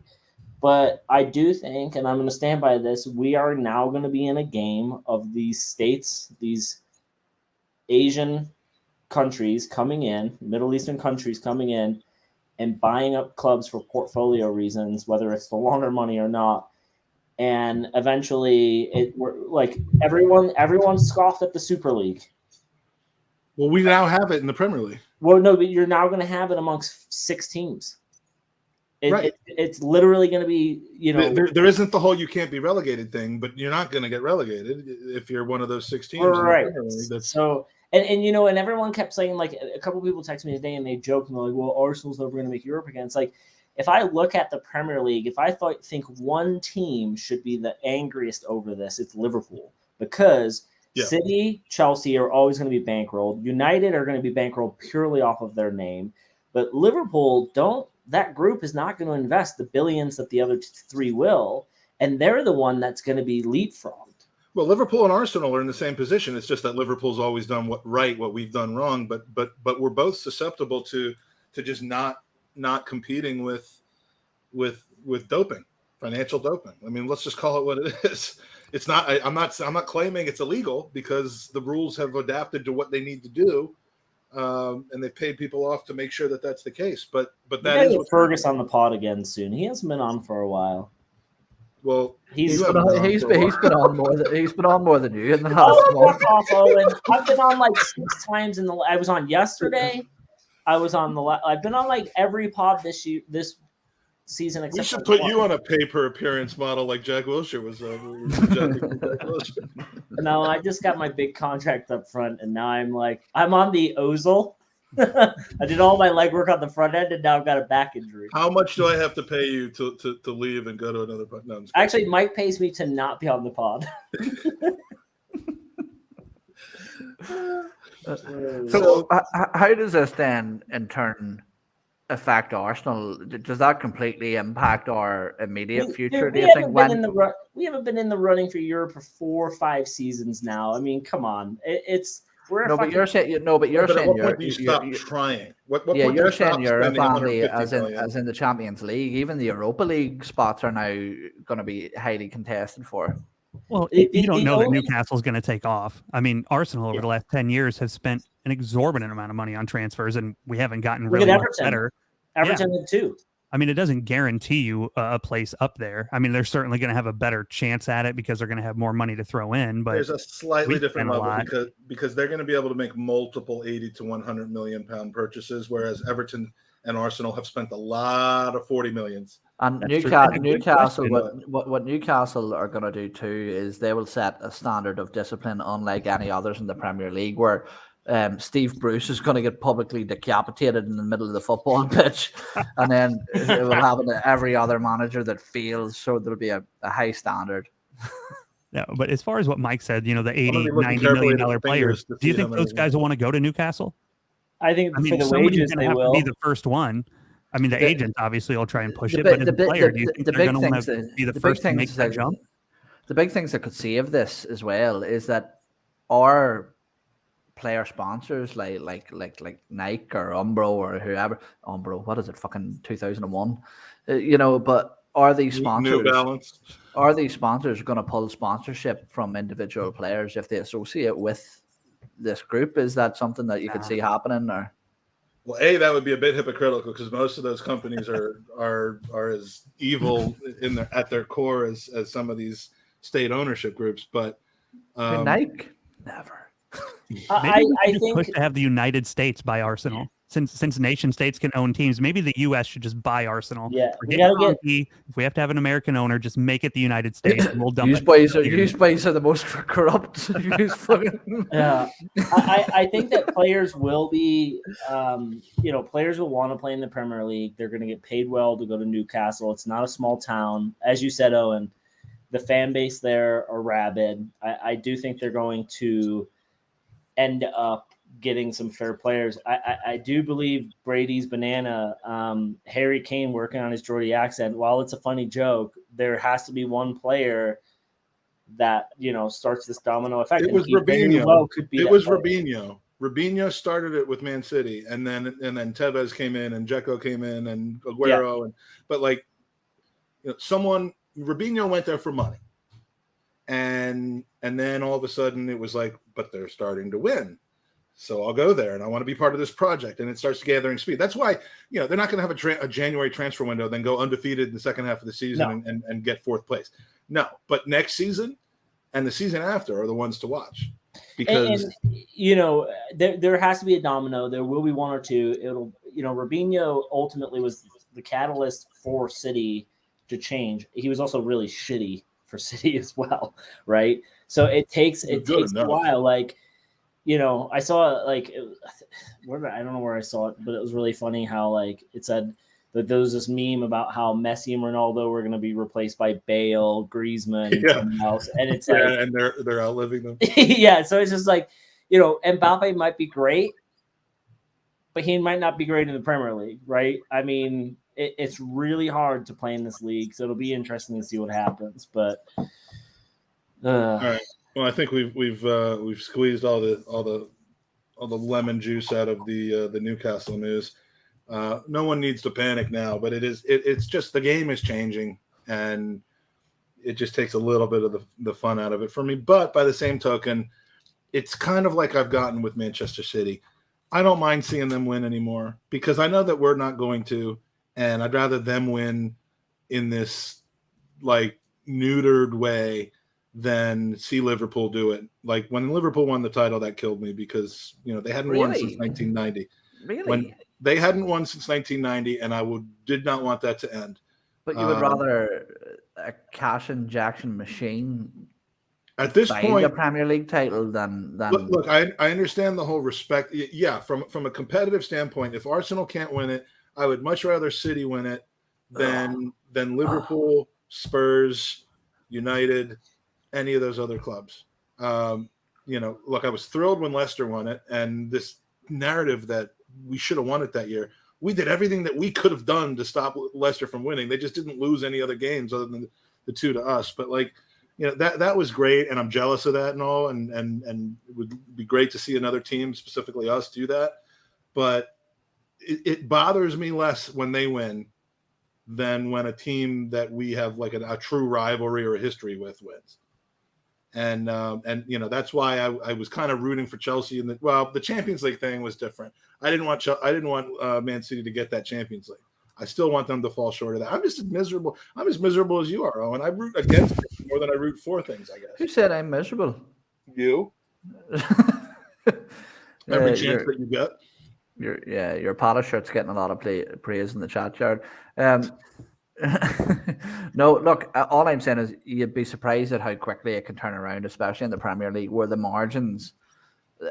Speaker 1: But I do think, and I'm going to stand by this, we are now going to be in a game of these states, these Asian countries coming in, Middle Eastern countries coming in and buying up clubs for portfolio reasons, whether it's the loaner money or not. And eventually, everyone scoffed at the Super League.
Speaker 2: Well, we now have it in the Premier League.
Speaker 1: Well, no, but you're now going to have it amongst 6 teams. It's literally going to be,
Speaker 2: there isn't the whole you can't be relegated thing, but you're not going to get relegated if you're one of those 6 teams.
Speaker 1: Right. So, and everyone kept saying, like, a couple people texted me today and they joked and they're like, well, Arsenal's never going to make Europe again. It's like, if I look at the Premier League, if I think one team should be the angriest over this, it's Liverpool, because City, Chelsea are always going to be bankrolled. United are going to be bankrolled purely off of their name. But Liverpool, that group is not going to invest the billions that the other 3 will, and they're the one that's going to be leapfrogged.
Speaker 2: Well, Liverpool and Arsenal are in the same position. It's just that Liverpool's always done what we've done wrong. But we're both susceptible to just not competing with doping, financial doping. I mean, let's just call it what it is. It's not. I'm not claiming it's illegal, because the rules have adapted to what they need to do. And they've paid people off to make sure that that's the case. But that is
Speaker 1: Fergus on the pod again soon. He hasn't been on for a while.
Speaker 2: Well,
Speaker 4: he's been on more than you in the
Speaker 1: last month. I've been on like 6 times I was on yesterday. I've been on like every pod this season. Except
Speaker 2: we should put you on a pay-per-appearance model like Jack Wilshere was.
Speaker 1: No, I just got my big contract up front, and now I'm on the Ozil. I did all my legwork on the front end, and now I've got a back injury.
Speaker 2: How much do I have to pay you to leave and go to another pod? No,
Speaker 1: actually, Mike pays me to not be on the pod.
Speaker 4: So how does this then, in turn, affect Arsenal? Does that completely impact our immediate future? Do you think?
Speaker 1: We haven't been in the running for Europe for 4 or 5 seasons now. I mean, come on,
Speaker 2: But you're saying you stop trying.
Speaker 4: You're saying Europe, Andy, as in the Champions League. Even the Europa League spots are now going to be highly contested for.
Speaker 3: Well, you don't know that Newcastle's going to take off. I mean, Arsenal over the last 10 years has spent an exorbitant amount of money on transfers, and we haven't gotten really much better.
Speaker 1: Everton too.
Speaker 3: I mean, it doesn't guarantee you a place up there. I mean, they're certainly going to have a better chance at it because they're going to have more money to throw in. But
Speaker 2: there's a slightly different level because they're going to be able to make multiple 80 to 100 million pound purchases, whereas Everton and Arsenal have spent a lot of 40 millions.
Speaker 4: And Newcastle, what Newcastle are going to do too is they will set a standard of discipline unlike any others in the Premier League, where Steve Bruce is going to get publicly decapitated in the middle of the football pitch, and then it will happen to every other manager that fails. So there'll be a high standard.
Speaker 3: No, but as far as what Mike said, the $80, $90 million players, do you think those guys will want to go to Newcastle?
Speaker 1: I think for the wages they will
Speaker 3: be the first one. I mean, the agents obviously will try and push it, but as a player, do you think they're going to want to be the first to make that jump?
Speaker 4: The big things that could save this as well is that our player sponsors like Nike or Umbro or whoever. Umbro, what is it? Fucking 2001. But are these sponsors?
Speaker 2: New Balance.
Speaker 4: Are these sponsors going to pull sponsorship from individual players if they associate with this group? Is that something that you could see happening? Or
Speaker 2: well, that would be a bit hypocritical because most of those companies are as evil at their core as some of these state ownership groups. But
Speaker 4: Nike, never.
Speaker 3: I think push to have the United States buy Arsenal. Since nation states can own teams, maybe the U.S. should just buy Arsenal.
Speaker 1: Yeah,
Speaker 3: if we have to have an American owner, just make it the United States, and we'll dump
Speaker 4: it. You boys are the most corrupt.
Speaker 1: Yeah, I think that players will be, players will want to play in the Premier League. They're going to get paid well to go to Newcastle. It's not a small town, as you said, Owen. The fan base there are rabid. I do think they're going to end up getting some fair players. I do believe Brady's banana, Harry Kane working on his Geordie accent. While it's a funny joke, there has to be one player that starts this domino effect.
Speaker 2: It was Robinho. Robinho. Robinho started it with Man City, and then Tevez came in, and Dzeko came in, and Aguero, Robinho went there for money, and then all of a sudden it was like, but they're starting to win. So I'll go there, and I want to be part of this project. And it starts gathering speed. That's why, they're not going to have a January transfer window, then go undefeated in the second half of the season and get 4th place. No, but next season and the season after are the ones to watch. Because there has to be a domino. There will be one or two. Robinho ultimately was
Speaker 1: the catalyst for City to change. He was also really shitty for City as well, right? So it takes a while. Like, you know, I saw like I don't know where I saw it, but it was really funny how like it said that there was this meme about how Messi and Ronaldo were going to be replaced by Bale, Griezmann, and someone else, and it's like,
Speaker 2: and they're outliving them.
Speaker 1: Yeah, so it's just like, you know, Mbappe might be great, but he might not be great in the Premier League, right? I mean, it's really hard to play in this league, so it'll be interesting to see what happens. But
Speaker 2: all right, well, I think we've squeezed all the lemon juice out of the Newcastle news. No one needs to panic now, but it's just the game is changing, and it just takes a little bit of the fun out of it for me. But by the same token, it's kind of like I've gotten with Manchester City. I don't mind seeing them win anymore because I know that we're not going to, and I'd rather them win in this like neutered way than see Liverpool do it. Like when Liverpool won the title, that killed me because, you know, they hadn't won since 1990.
Speaker 4: Really?
Speaker 2: When they hadn't won since 1990, and I did not want that to end.
Speaker 4: But you would rather a cash injection machine
Speaker 2: at this point
Speaker 4: the Premier League title than
Speaker 2: look, I understand the whole respect. Yeah, from a competitive standpoint, if Arsenal can't win it, I would much rather City win it than Liverpool, Spurs, United, any of those other clubs. You know, look, I was thrilled when Leicester won it, and this narrative that we should have won it that year. We did everything that we could have done to stop Leicester from winning. They just didn't lose any other games other than the two to us. But like, you know, that was great, and I'm jealous of that and all, and it would be great to see another team, specifically us, do that. But it bothers me less when they win than when a team that we have like a true rivalry or a history with wins. And you know, that's why I was kind of rooting for Chelsea. The Champions League thing was different. I didn't want Man City to get that Champions League. I still want them to fall short of that. I'm just as miserable. I'm as miserable as you are, Owen. I root against it more than I root for things, I guess.
Speaker 4: Who said I'm miserable?
Speaker 2: You. Every chance that you get.
Speaker 4: Your Palace shirt's getting a lot of praise in the chat yard. No, look, all I'm saying is you'd be surprised at how quickly it can turn around, especially in the Premier League, where the margins,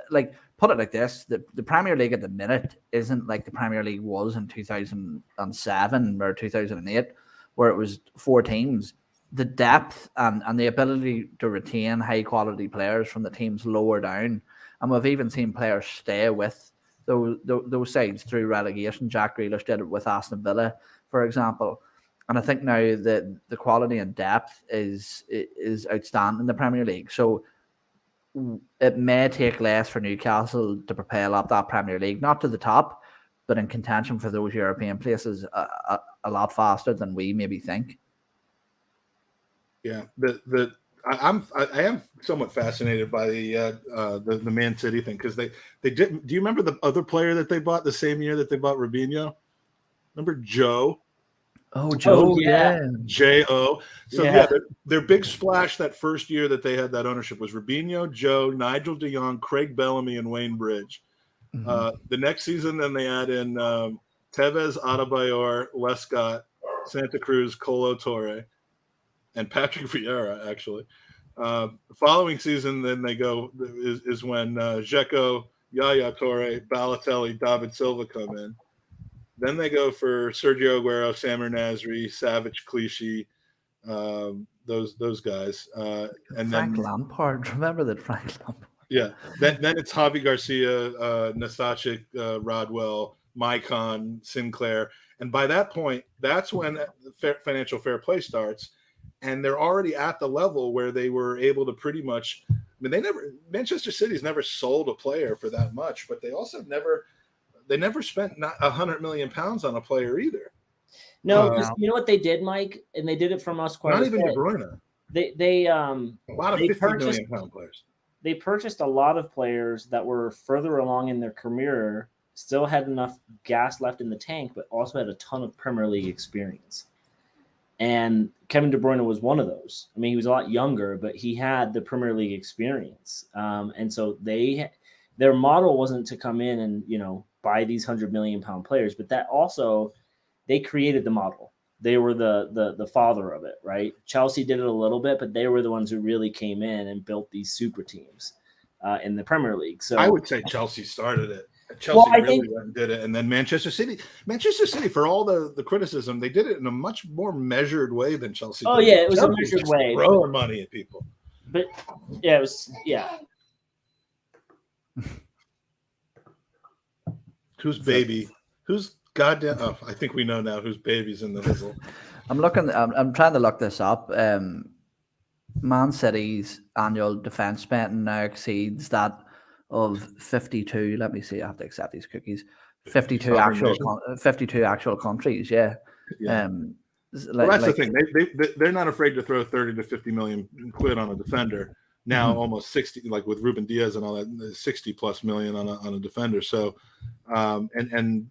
Speaker 4: like, put it like this, the Premier League at the minute isn't like the Premier League was in 2007 or 2008, where it was 4 teams. The depth and the ability to retain high-quality players from the teams lower down, and we've even seen players stay with those sides through relegation. Jack Grealish did it with Aston Villa, for example. And I think now that the quality and depth is outstanding in the Premier League. So it may take less for Newcastle to propel up that Premier League, not to the top, but in contention for those European places a lot faster than we maybe think.
Speaker 2: Yeah, I am somewhat fascinated by the Man City thing because they did. Do you remember the other player that they bought the same year that they bought Robinho? Remember Joe?
Speaker 4: Oh, Joe,
Speaker 1: yeah.
Speaker 2: J-O. So yeah, their big splash that first year that they had that ownership was Robinho, Joe, Nigel de Jong, Craig Bellamy, and Wayne Bridge. Mm-hmm. The next season, then they add in Tevez, Adebayor, Lescott, Santa Cruz, Colo Torre, and Patrick Vieira, actually. The following season, then they go is when Dzeko, Yaya Torre, Balotelli, David Silva come in. Then they go for Sergio Aguero, Samir Nasri, Savage, Clichy, those guys. And
Speaker 4: Frank
Speaker 2: then
Speaker 4: Lampard. Remember that Frank Lampard.
Speaker 2: Yeah. Then it's Javi Garcia, Nasacic, Rodwell, Maicon, Sinclair. And by that point, that's when financial fair play starts. And they're already at the level where they were able to pretty much – I mean, Manchester City's never sold a player for that much, but they also never spent not $100 million on a player either.
Speaker 1: No, because you know what they did, Mike? And they did it from us quite a bit.
Speaker 2: Not even De Bruyne.
Speaker 1: They
Speaker 2: a lot of $50 million players.
Speaker 1: They purchased a lot of players that were further along in their career, still had enough gas left in the tank, but also had a ton of Premier League experience. And Kevin De Bruyne was one of those. I mean, he was a lot younger, but he had the Premier League experience. And so their model wasn't to come in and, buy these $100 million players, but that also they created the model. They were the father of it, right? Chelsea did it a little bit, but they were the ones who really came in and built these super teams in the Premier League. So
Speaker 2: I would say Chelsea started it. Chelsea really went and did it, and then Manchester City, for all the criticism, they did it in a much more measured way than Chelsea.
Speaker 1: Oh
Speaker 2: did.
Speaker 1: yeah, it was
Speaker 2: Chelsea
Speaker 1: a measured way,
Speaker 2: throwing money at people.
Speaker 1: But yeah, it was
Speaker 2: Whose baby? Who's goddamn? Oh, I think we know now whose baby's in the middle.
Speaker 4: I'm trying to look this up. Man City's annual defense spending now exceeds that of 52. Let me see. I have to accept these cookies. 52 actual countries. Yeah.
Speaker 2: That's the thing. They're not afraid to throw 30 to 50 million quid on a defender. Now almost 60, like with Ruben Diaz and all that, 60 plus million on a defender. So, and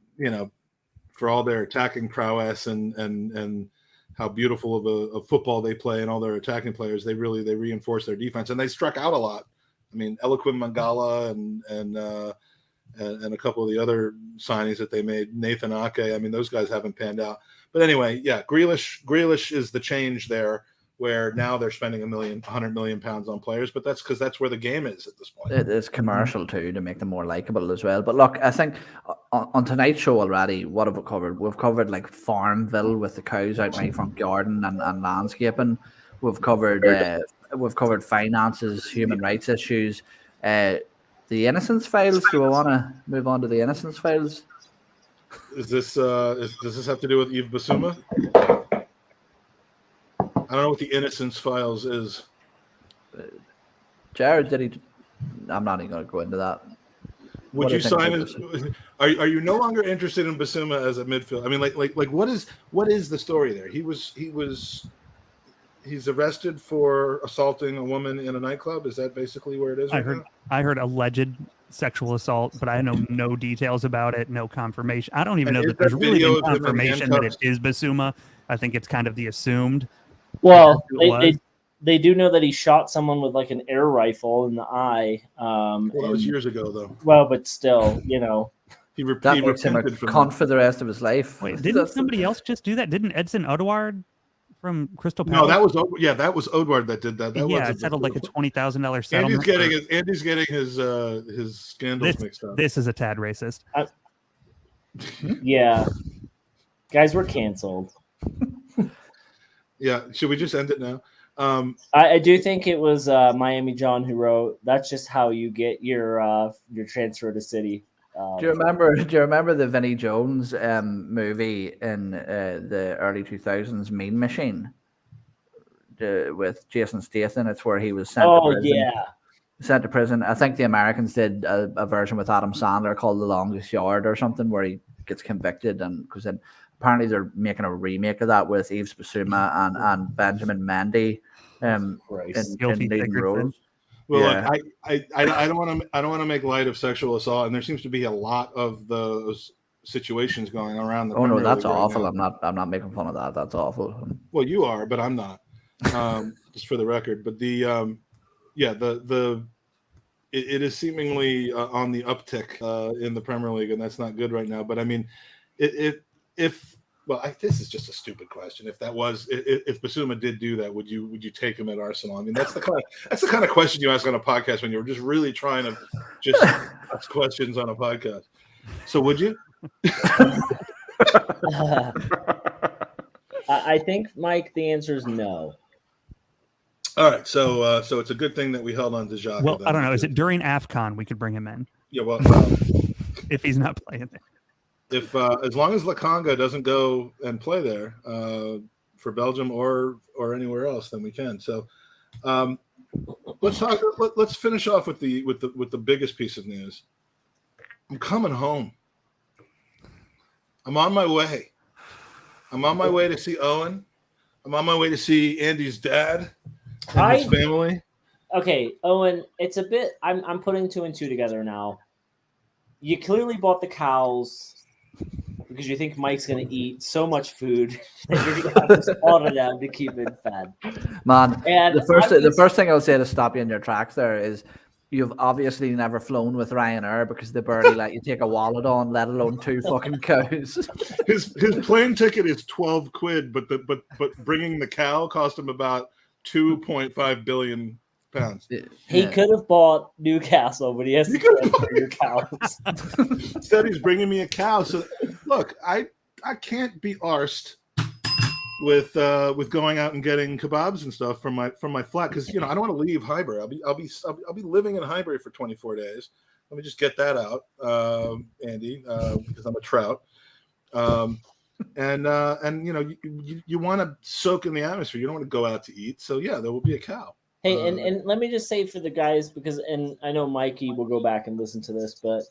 Speaker 2: for all their attacking prowess and how beautiful of a football they play and all their attacking players, they reinforce their defense, and they struck out a lot. I mean, Eloquim Mangala and a couple of the other signings that they made, Nathan Ake. I mean, those guys haven't panned out. But anyway, yeah, Grealish is the change there, where now they're spending £100 million on players, but that's because that's where the game is at this point.
Speaker 4: It is commercial too, to make them more likable as well. But look, I think on tonight's show already, what have we covered? We've covered like Farmville with the cows out my front garden and landscaping. We've covered finances, human rights issues, the Innocence Files. Do we want to move on to the Innocence Files?
Speaker 2: Is this does this have to do with Yves Bissouma? I don't know what the Innocence Files is.
Speaker 4: Jared, I'm not even going to go into that.
Speaker 2: Would you sign? Are you no longer interested in Bissouma as a midfield? I mean, like what is the story there? He's arrested for assaulting a woman in a nightclub. Is that basically where it is?
Speaker 3: I heard alleged sexual assault, but I know no details about it, no confirmation. I don't even know that there's really been confirmation that it is Bissouma. I think it's kind of the assumed.
Speaker 1: Well, they do know that he shot someone with like an air rifle in the eye.
Speaker 2: Well, that was years ago, though.
Speaker 1: Well, but still,
Speaker 2: he
Speaker 4: makes him a cunt for the rest of his life.
Speaker 3: Wait, didn't somebody else just do that? Didn't Edson Odward from Crystal Palace?
Speaker 2: No, that was Odward that did that.
Speaker 3: It settled like a $20,000 settlement.
Speaker 2: Andy's getting his scandals mixed up.
Speaker 3: This is a tad racist.
Speaker 1: Yeah, guys, we're canceled.
Speaker 2: Yeah, should we just end it now?
Speaker 1: I do think it was Miami John who wrote, "That's just how you get your transfer to City."
Speaker 4: Do you remember the Vinnie Jones movie in the early 2000s, Mean Machine, with Jason Statham? It's where he was sent to prison.
Speaker 1: Yeah.
Speaker 4: Sent to prison. I think the Americans did a version with Adam Sandler called The Longest Yard or something, where he gets convicted, and because then apparently they're making a remake of that with Yves Bissouma and Benjamin Mendy in leading roles.
Speaker 2: Well, yeah. Look, I don't want to make light of sexual assault, and there seems to be a lot of those situations going around.
Speaker 4: Oh no, that's awful. Right, I'm not making fun of that. That's awful.
Speaker 2: Well, you are, but I'm not. Just for the record. But it is seemingly on the uptick in the Premier League, and that's not good right now. But I mean, this is just a stupid question. If Bissouma did do that, would you take him at Arsenal? I mean, that's the kind of question you ask on a podcast when you're just really trying to just ask questions on a podcast. So would you?
Speaker 1: I think, Mike, the answer is no.
Speaker 2: All right, so it's a good thing that we held on to Xhaka.
Speaker 3: Well, I don't know. Is it during AFCON we could bring him in?
Speaker 2: Yeah, well,
Speaker 3: if he's not playing there.
Speaker 2: If as long as Lakanga doesn't go and play there for Belgium or anywhere else, then we can. So let's finish off with the biggest piece of news. I'm coming home. I'm on my way. I'm on my way to see Owen. I'm on my way to see Andy's dad and his family.
Speaker 1: Okay, Owen, it's a bit. I'm putting 2 and 2 together now. You clearly bought the cows because you think Mike's going to eat so much food that you're going to have to slaughter them to keep it fed.
Speaker 4: Man, and the first thing I'll say to stop you in your tracks there is You've obviously never flown with Ryanair because they barely let you take a wallet on, let alone 2 fucking cows.
Speaker 2: His plane ticket is 12 quid, but bringing the cow cost him about 2.5 billion pounds.
Speaker 1: He could have bought Newcastle, but he has to transfer your cows.
Speaker 2: Instead, he's bringing me a cow. So look, I can't be arsed with going out and getting kebabs and stuff from my flat, because I don't want to leave Highbury. I'll be living in Highbury for 24 days. Let me just get that out, Andy, because I'm a trout. And you want to soak in the atmosphere. You don't want to go out to eat. So yeah, there will be a cow.
Speaker 1: Hey, and let me just say for the guys, because and I know Mikey will go back and listen to this, but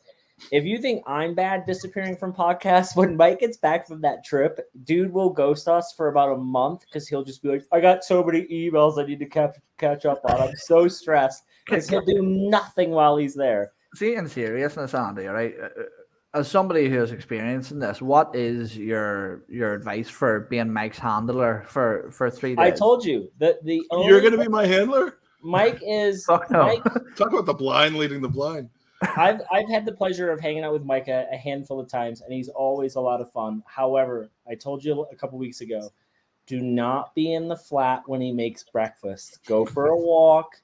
Speaker 1: if you think I'm bad disappearing from podcasts, when Mike gets back from that trip, dude will ghost us for about a month because he'll just be like, I got so many emails I need to catch up on. I'm so stressed because he'll do nothing while he's there.
Speaker 4: See, in seriousness, Andy, right? As somebody who has experience in this, what is your advice for being Mike's handler for 3 days?
Speaker 1: I told you that
Speaker 2: you're going to be my handler.
Speaker 1: Mike is.
Speaker 4: Fuck no.
Speaker 1: Mike,
Speaker 2: talk about the blind leading the blind.
Speaker 1: I've had the pleasure of hanging out with Mike a handful of times, and he's always a lot of fun. However, I told you a couple weeks ago, do not be in the flat when he makes breakfast. Go for a walk,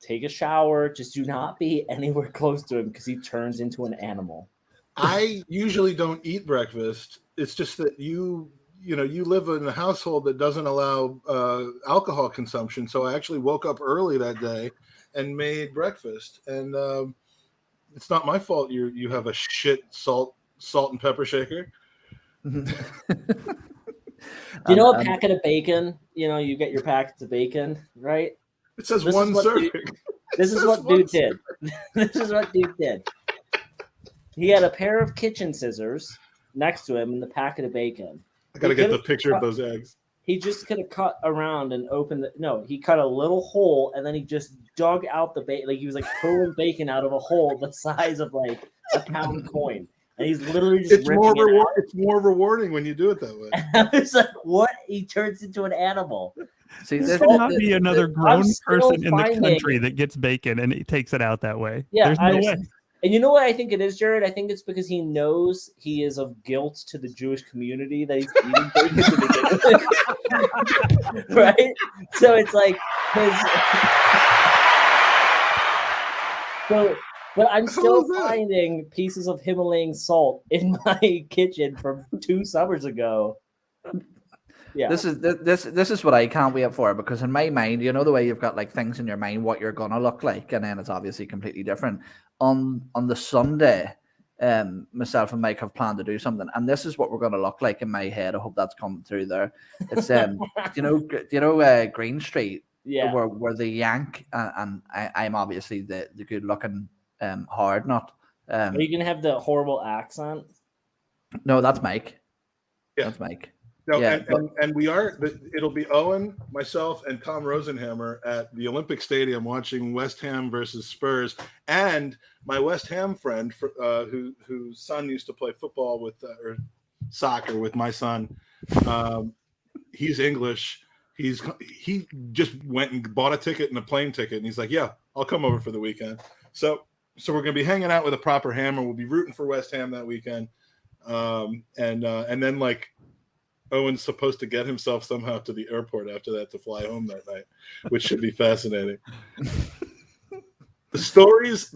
Speaker 1: take a shower. Just do not be anywhere close to him because he turns into an animal.
Speaker 2: I usually don't eat breakfast. It's just that you live in a household that doesn't allow alcohol consumption. So I actually woke up early that day and made breakfast, and it's not my fault you have a shit salt and pepper shaker.
Speaker 1: Do you know a packet of bacon? You get your packets of bacon, right?
Speaker 2: It says one serving.
Speaker 1: This is what dude did. This is what dude did. He had a pair of kitchen scissors next to him and the packet of bacon.
Speaker 2: I gotta get the picture of those eggs.
Speaker 1: He just could have cut around and opened he cut a little hole and then he just dug out the bacon. Like he was like pulling bacon out of a hole the size of like a pound coin. And he's literally just
Speaker 2: it's more rewarding when you do it that way.
Speaker 1: I was like, what? He turns into an animal.
Speaker 3: See, there should not be another grown person in the country that gets bacon and he takes it out that way.
Speaker 1: Yeah,
Speaker 3: there's no way.
Speaker 1: And you know what I think it is, Jared? I think it's because he knows he is of guilt to the Jewish community that he's eating bacon to begin with. Right? So it's like but I'm still finding pieces of Himalayan salt in my kitchen from 2 summers ago. Yeah.
Speaker 4: This is what I can't wait for, because in my mind, the way you've got like things in your mind what you're gonna look like, and then it's obviously completely different. On the Sunday, myself and Mike have planned to do something, and this is what we're gonna look like in my head. I hope that's coming through there. It's Green Street, where the Yank and I'm obviously the good looking hard nut.
Speaker 1: Are you gonna have the horrible accent?
Speaker 4: No, that's Mike.
Speaker 2: Yeah.
Speaker 4: That's Mike.
Speaker 2: No, yeah, and we are. It'll be Owen, myself, and Tom Rosenhammer at the Olympic Stadium watching West Ham versus Spurs, and my West Ham friend, whose son used to play football with or soccer with my son. He's English. He just went and bought a ticket and a plane ticket, and he's like, "Yeah, I'll come over for the weekend." So we're gonna be hanging out with a proper Hammer. We'll be rooting for West Ham that weekend, and then like. Owen's supposed to get himself somehow to the airport after that to fly home that night, which should be fascinating. The stories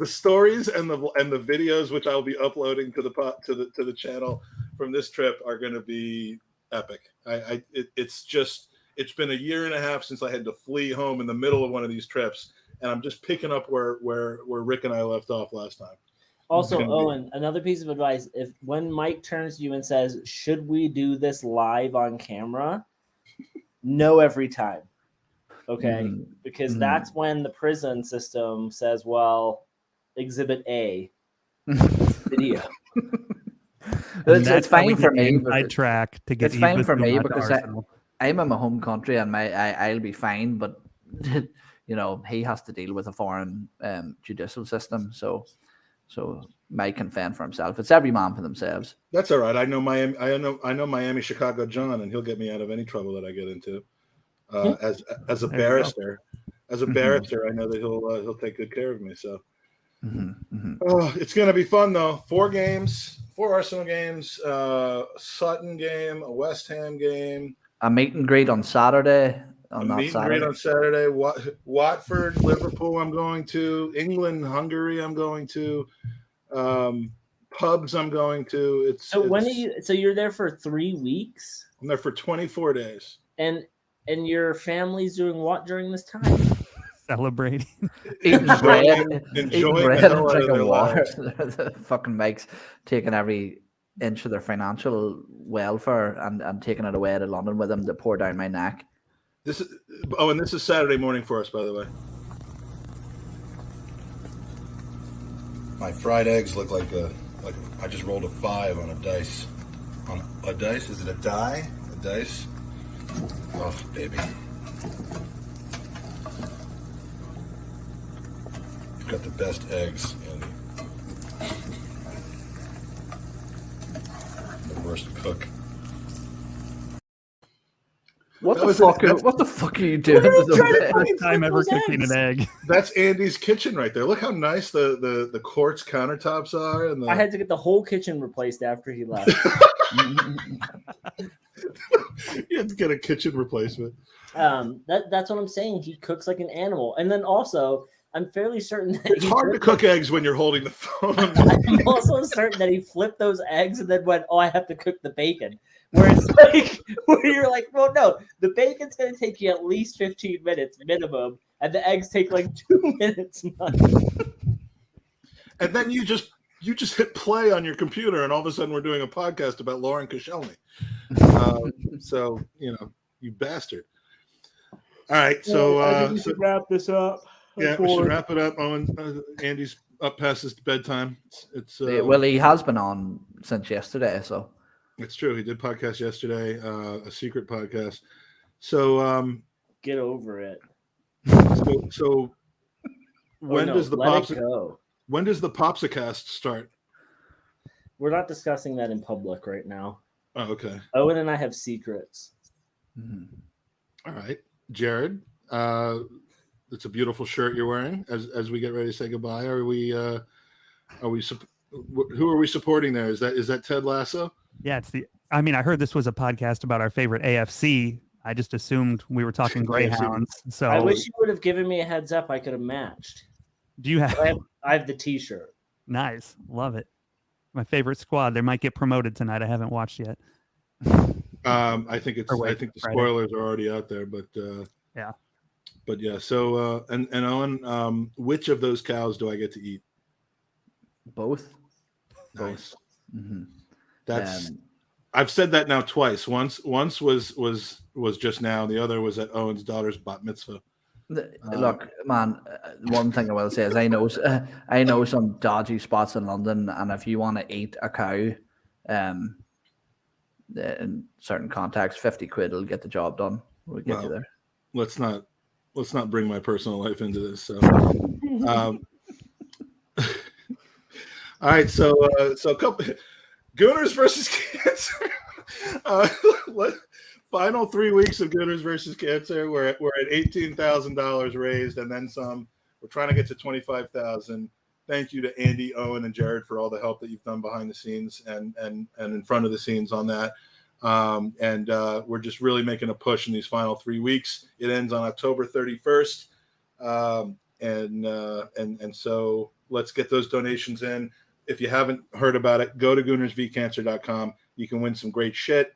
Speaker 2: and the videos which I'll be uploading to the channel from this trip are going to be epic. It's been a year and a half since I had to flee home in the middle of one of these trips, and I'm just picking up where Rick and I left off last time.
Speaker 1: Also, Owen, another piece of advice: when Mike turns to you and says, "Should we do this live on camera?" No, every time, okay? Because that's when the prison system says, "Well, Exhibit A, video."
Speaker 4: It's fine for me.
Speaker 3: Track to get.
Speaker 4: It's fine for me because I'm in my home country and I'll be fine, but he has to deal with a foreign judicial system, so Mike can fend for himself. It's every man for themselves.
Speaker 2: That's all right. I know Miami, Chicago John, and he'll get me out of any trouble that I get into as a barrister. as a barrister, I know that he'll take good care of me. So
Speaker 4: Mm-hmm.
Speaker 2: it's going to be fun though. 4 games, 4 Arsenal games, Sutton game, a West Ham game,
Speaker 4: a meet and greet on Saturday.
Speaker 2: Meet and greet on Saturday. Watford, Liverpool, I'm going to. England, Hungary, I'm going to. Pubs, I'm going to.
Speaker 1: When are you? So you're there for 3 weeks?
Speaker 2: I'm there for 24 days.
Speaker 1: And your family's doing what during this time?
Speaker 3: Celebrating,
Speaker 4: eating bread,
Speaker 2: enjoying
Speaker 4: and drinking water. The fucking Mike's taking every inch of their financial welfare and taking it away to London with him to pour down my neck.
Speaker 2: And this is Saturday morning for us, by the way.
Speaker 5: My fried eggs look like I just rolled a 5 on a dice. On a dice? Is it a die? A dice? Oh, baby. You've got the best eggs, Andy. The worst cook.
Speaker 4: What the fuck are you doing?
Speaker 3: First time ever cooking an egg.
Speaker 2: That's Andy's kitchen right there. Look how nice the quartz countertops are. And
Speaker 1: I had to get the whole kitchen replaced after he left.
Speaker 2: You had to get a kitchen replacement.
Speaker 1: That's what I'm saying. He cooks like an animal. And then also, I'm fairly certain that
Speaker 2: it's hard to cook eggs when you're holding the phone.
Speaker 1: I'm also certain that he flipped those eggs and then went, "Oh, I have to cook the bacon." Where it's like, where you're like, "Well, no, the bacon's going to take you at least 15 minutes minimum, and the eggs take like 2 minutes."
Speaker 2: And then you just hit play on your computer, and all of a sudden we're doing a podcast about Lauren Koscielny. So you bastard. All right, so
Speaker 1: we should wrap this up.
Speaker 2: Yeah, we should wrap it up. Owen, Andy's up past his bedtime. It's
Speaker 4: well, he has been on since yesterday, so
Speaker 2: it's true. He did podcast yesterday, a secret podcast. So
Speaker 1: get over it.
Speaker 2: So when does the Popsicast start?
Speaker 1: We're not discussing that in public right now.
Speaker 2: Oh, okay.
Speaker 1: Owen and I have secrets.
Speaker 2: All right, Jared. It's a beautiful shirt you're wearing. As we get ready to say goodbye, who are we supporting there? Is that Ted Lasso?
Speaker 3: Yeah, I heard this was a podcast about our favorite AFC. I just assumed we were talking Greyhounds. So
Speaker 1: I wish you would have given me a heads up. I could have matched.
Speaker 3: Do you have?
Speaker 1: I have the T-shirt.
Speaker 3: Nice, love it. My favorite squad. They might get promoted tonight. I haven't watched yet.
Speaker 2: I think the spoilers are already out there, but
Speaker 3: yeah.
Speaker 2: But yeah, so and Owen, which of those cows do I get to eat?
Speaker 4: Both.
Speaker 2: Nice.
Speaker 4: Mm-hmm.
Speaker 2: That's I've said that now twice. Once was just now. The other was at Owen's daughter's bat mitzvah.
Speaker 4: Look, man. One thing I will say is I know some dodgy spots in London, and if you want to eat a cow, in certain contexts, 50 quid will get the job done. We'll get you there.
Speaker 2: Let's not bring my personal life into this. So, all right. So a couple Gooners versus Cancer. Final 3 weeks of Gooners versus Cancer. We're at $18,000 raised and then some. We're trying to get to 25,000. Thank you to Andy, Owen, and Jared for all the help that you've done behind the scenes and in front of the scenes on that. We're just really making a push in these final 3 weeks. It ends on October 31st. And so let's get those donations in. If you haven't heard about it, go to goonersvcancer.com. You can win some great shit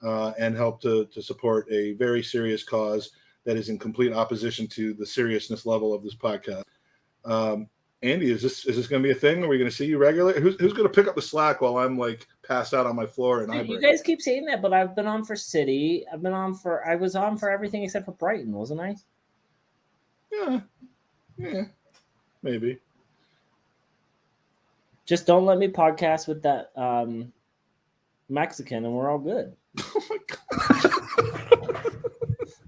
Speaker 2: and help to support a very serious cause that is in complete opposition to the seriousness level of this podcast. Andy, is this going to be a thing? Are we going to see you regularly? Who's going to pick up the slack while I'm like passed out on my floor? And
Speaker 1: you guys keep saying that, but I've been on for City. I was on for everything except for Brighton, wasn't I?
Speaker 2: Yeah, maybe.
Speaker 1: Just don't let me podcast with that Mexican, and we're all good.
Speaker 2: Oh my God.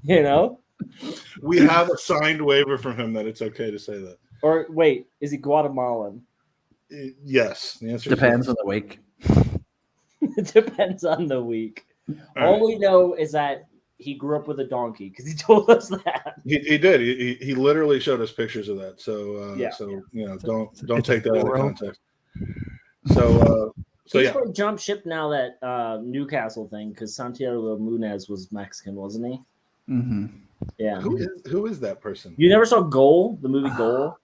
Speaker 1: You know,
Speaker 2: we have a signed waiver from him that it's okay to say that.
Speaker 1: Or wait, is he Guatemalan?
Speaker 2: Yes. The answer
Speaker 4: depends on the week.
Speaker 1: It depends on the week.
Speaker 2: All
Speaker 1: we know is that he grew up with a donkey because he told us that.
Speaker 2: He did. He literally showed us pictures of that. So don't take that out of context. So
Speaker 1: he's going to jump ship now that Newcastle thing because Santiago Munez was Mexican, wasn't he?
Speaker 4: Mm-hmm.
Speaker 1: Yeah.
Speaker 2: Who is that person?
Speaker 1: You never saw Goal, the movie Goal?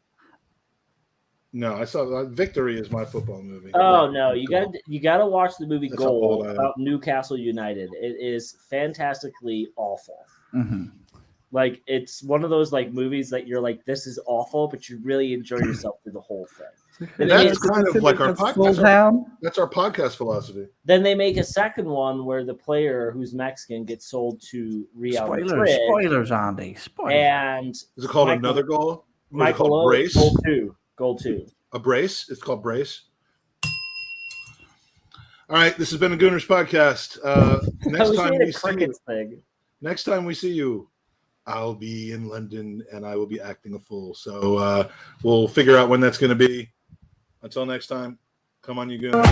Speaker 2: No, I saw Victory is my football movie.
Speaker 1: Oh no, you got to watch the movie Goal about Newcastle United. It is fantastically awful.
Speaker 4: Mm-hmm.
Speaker 1: Like it's one of those like movies that you're like, this is awful, but you really enjoy yourself through the whole thing.
Speaker 2: And that's kind of like our podcast. That's our podcast philosophy.
Speaker 1: Then they make a second one where the player who's Mexican gets sold to Real Madrid.
Speaker 4: Spoilers, Andy. Spoilers.
Speaker 1: And
Speaker 2: is it called Another Goal?
Speaker 1: Michael
Speaker 2: Brace?
Speaker 1: Goal 2.
Speaker 2: A brace? It's called Brace. All right, this has been a Gooners podcast. Next time we see you, I'll be in London and I will be acting a fool. So we'll figure out when that's going to be. Until next time, come on, you Gooners.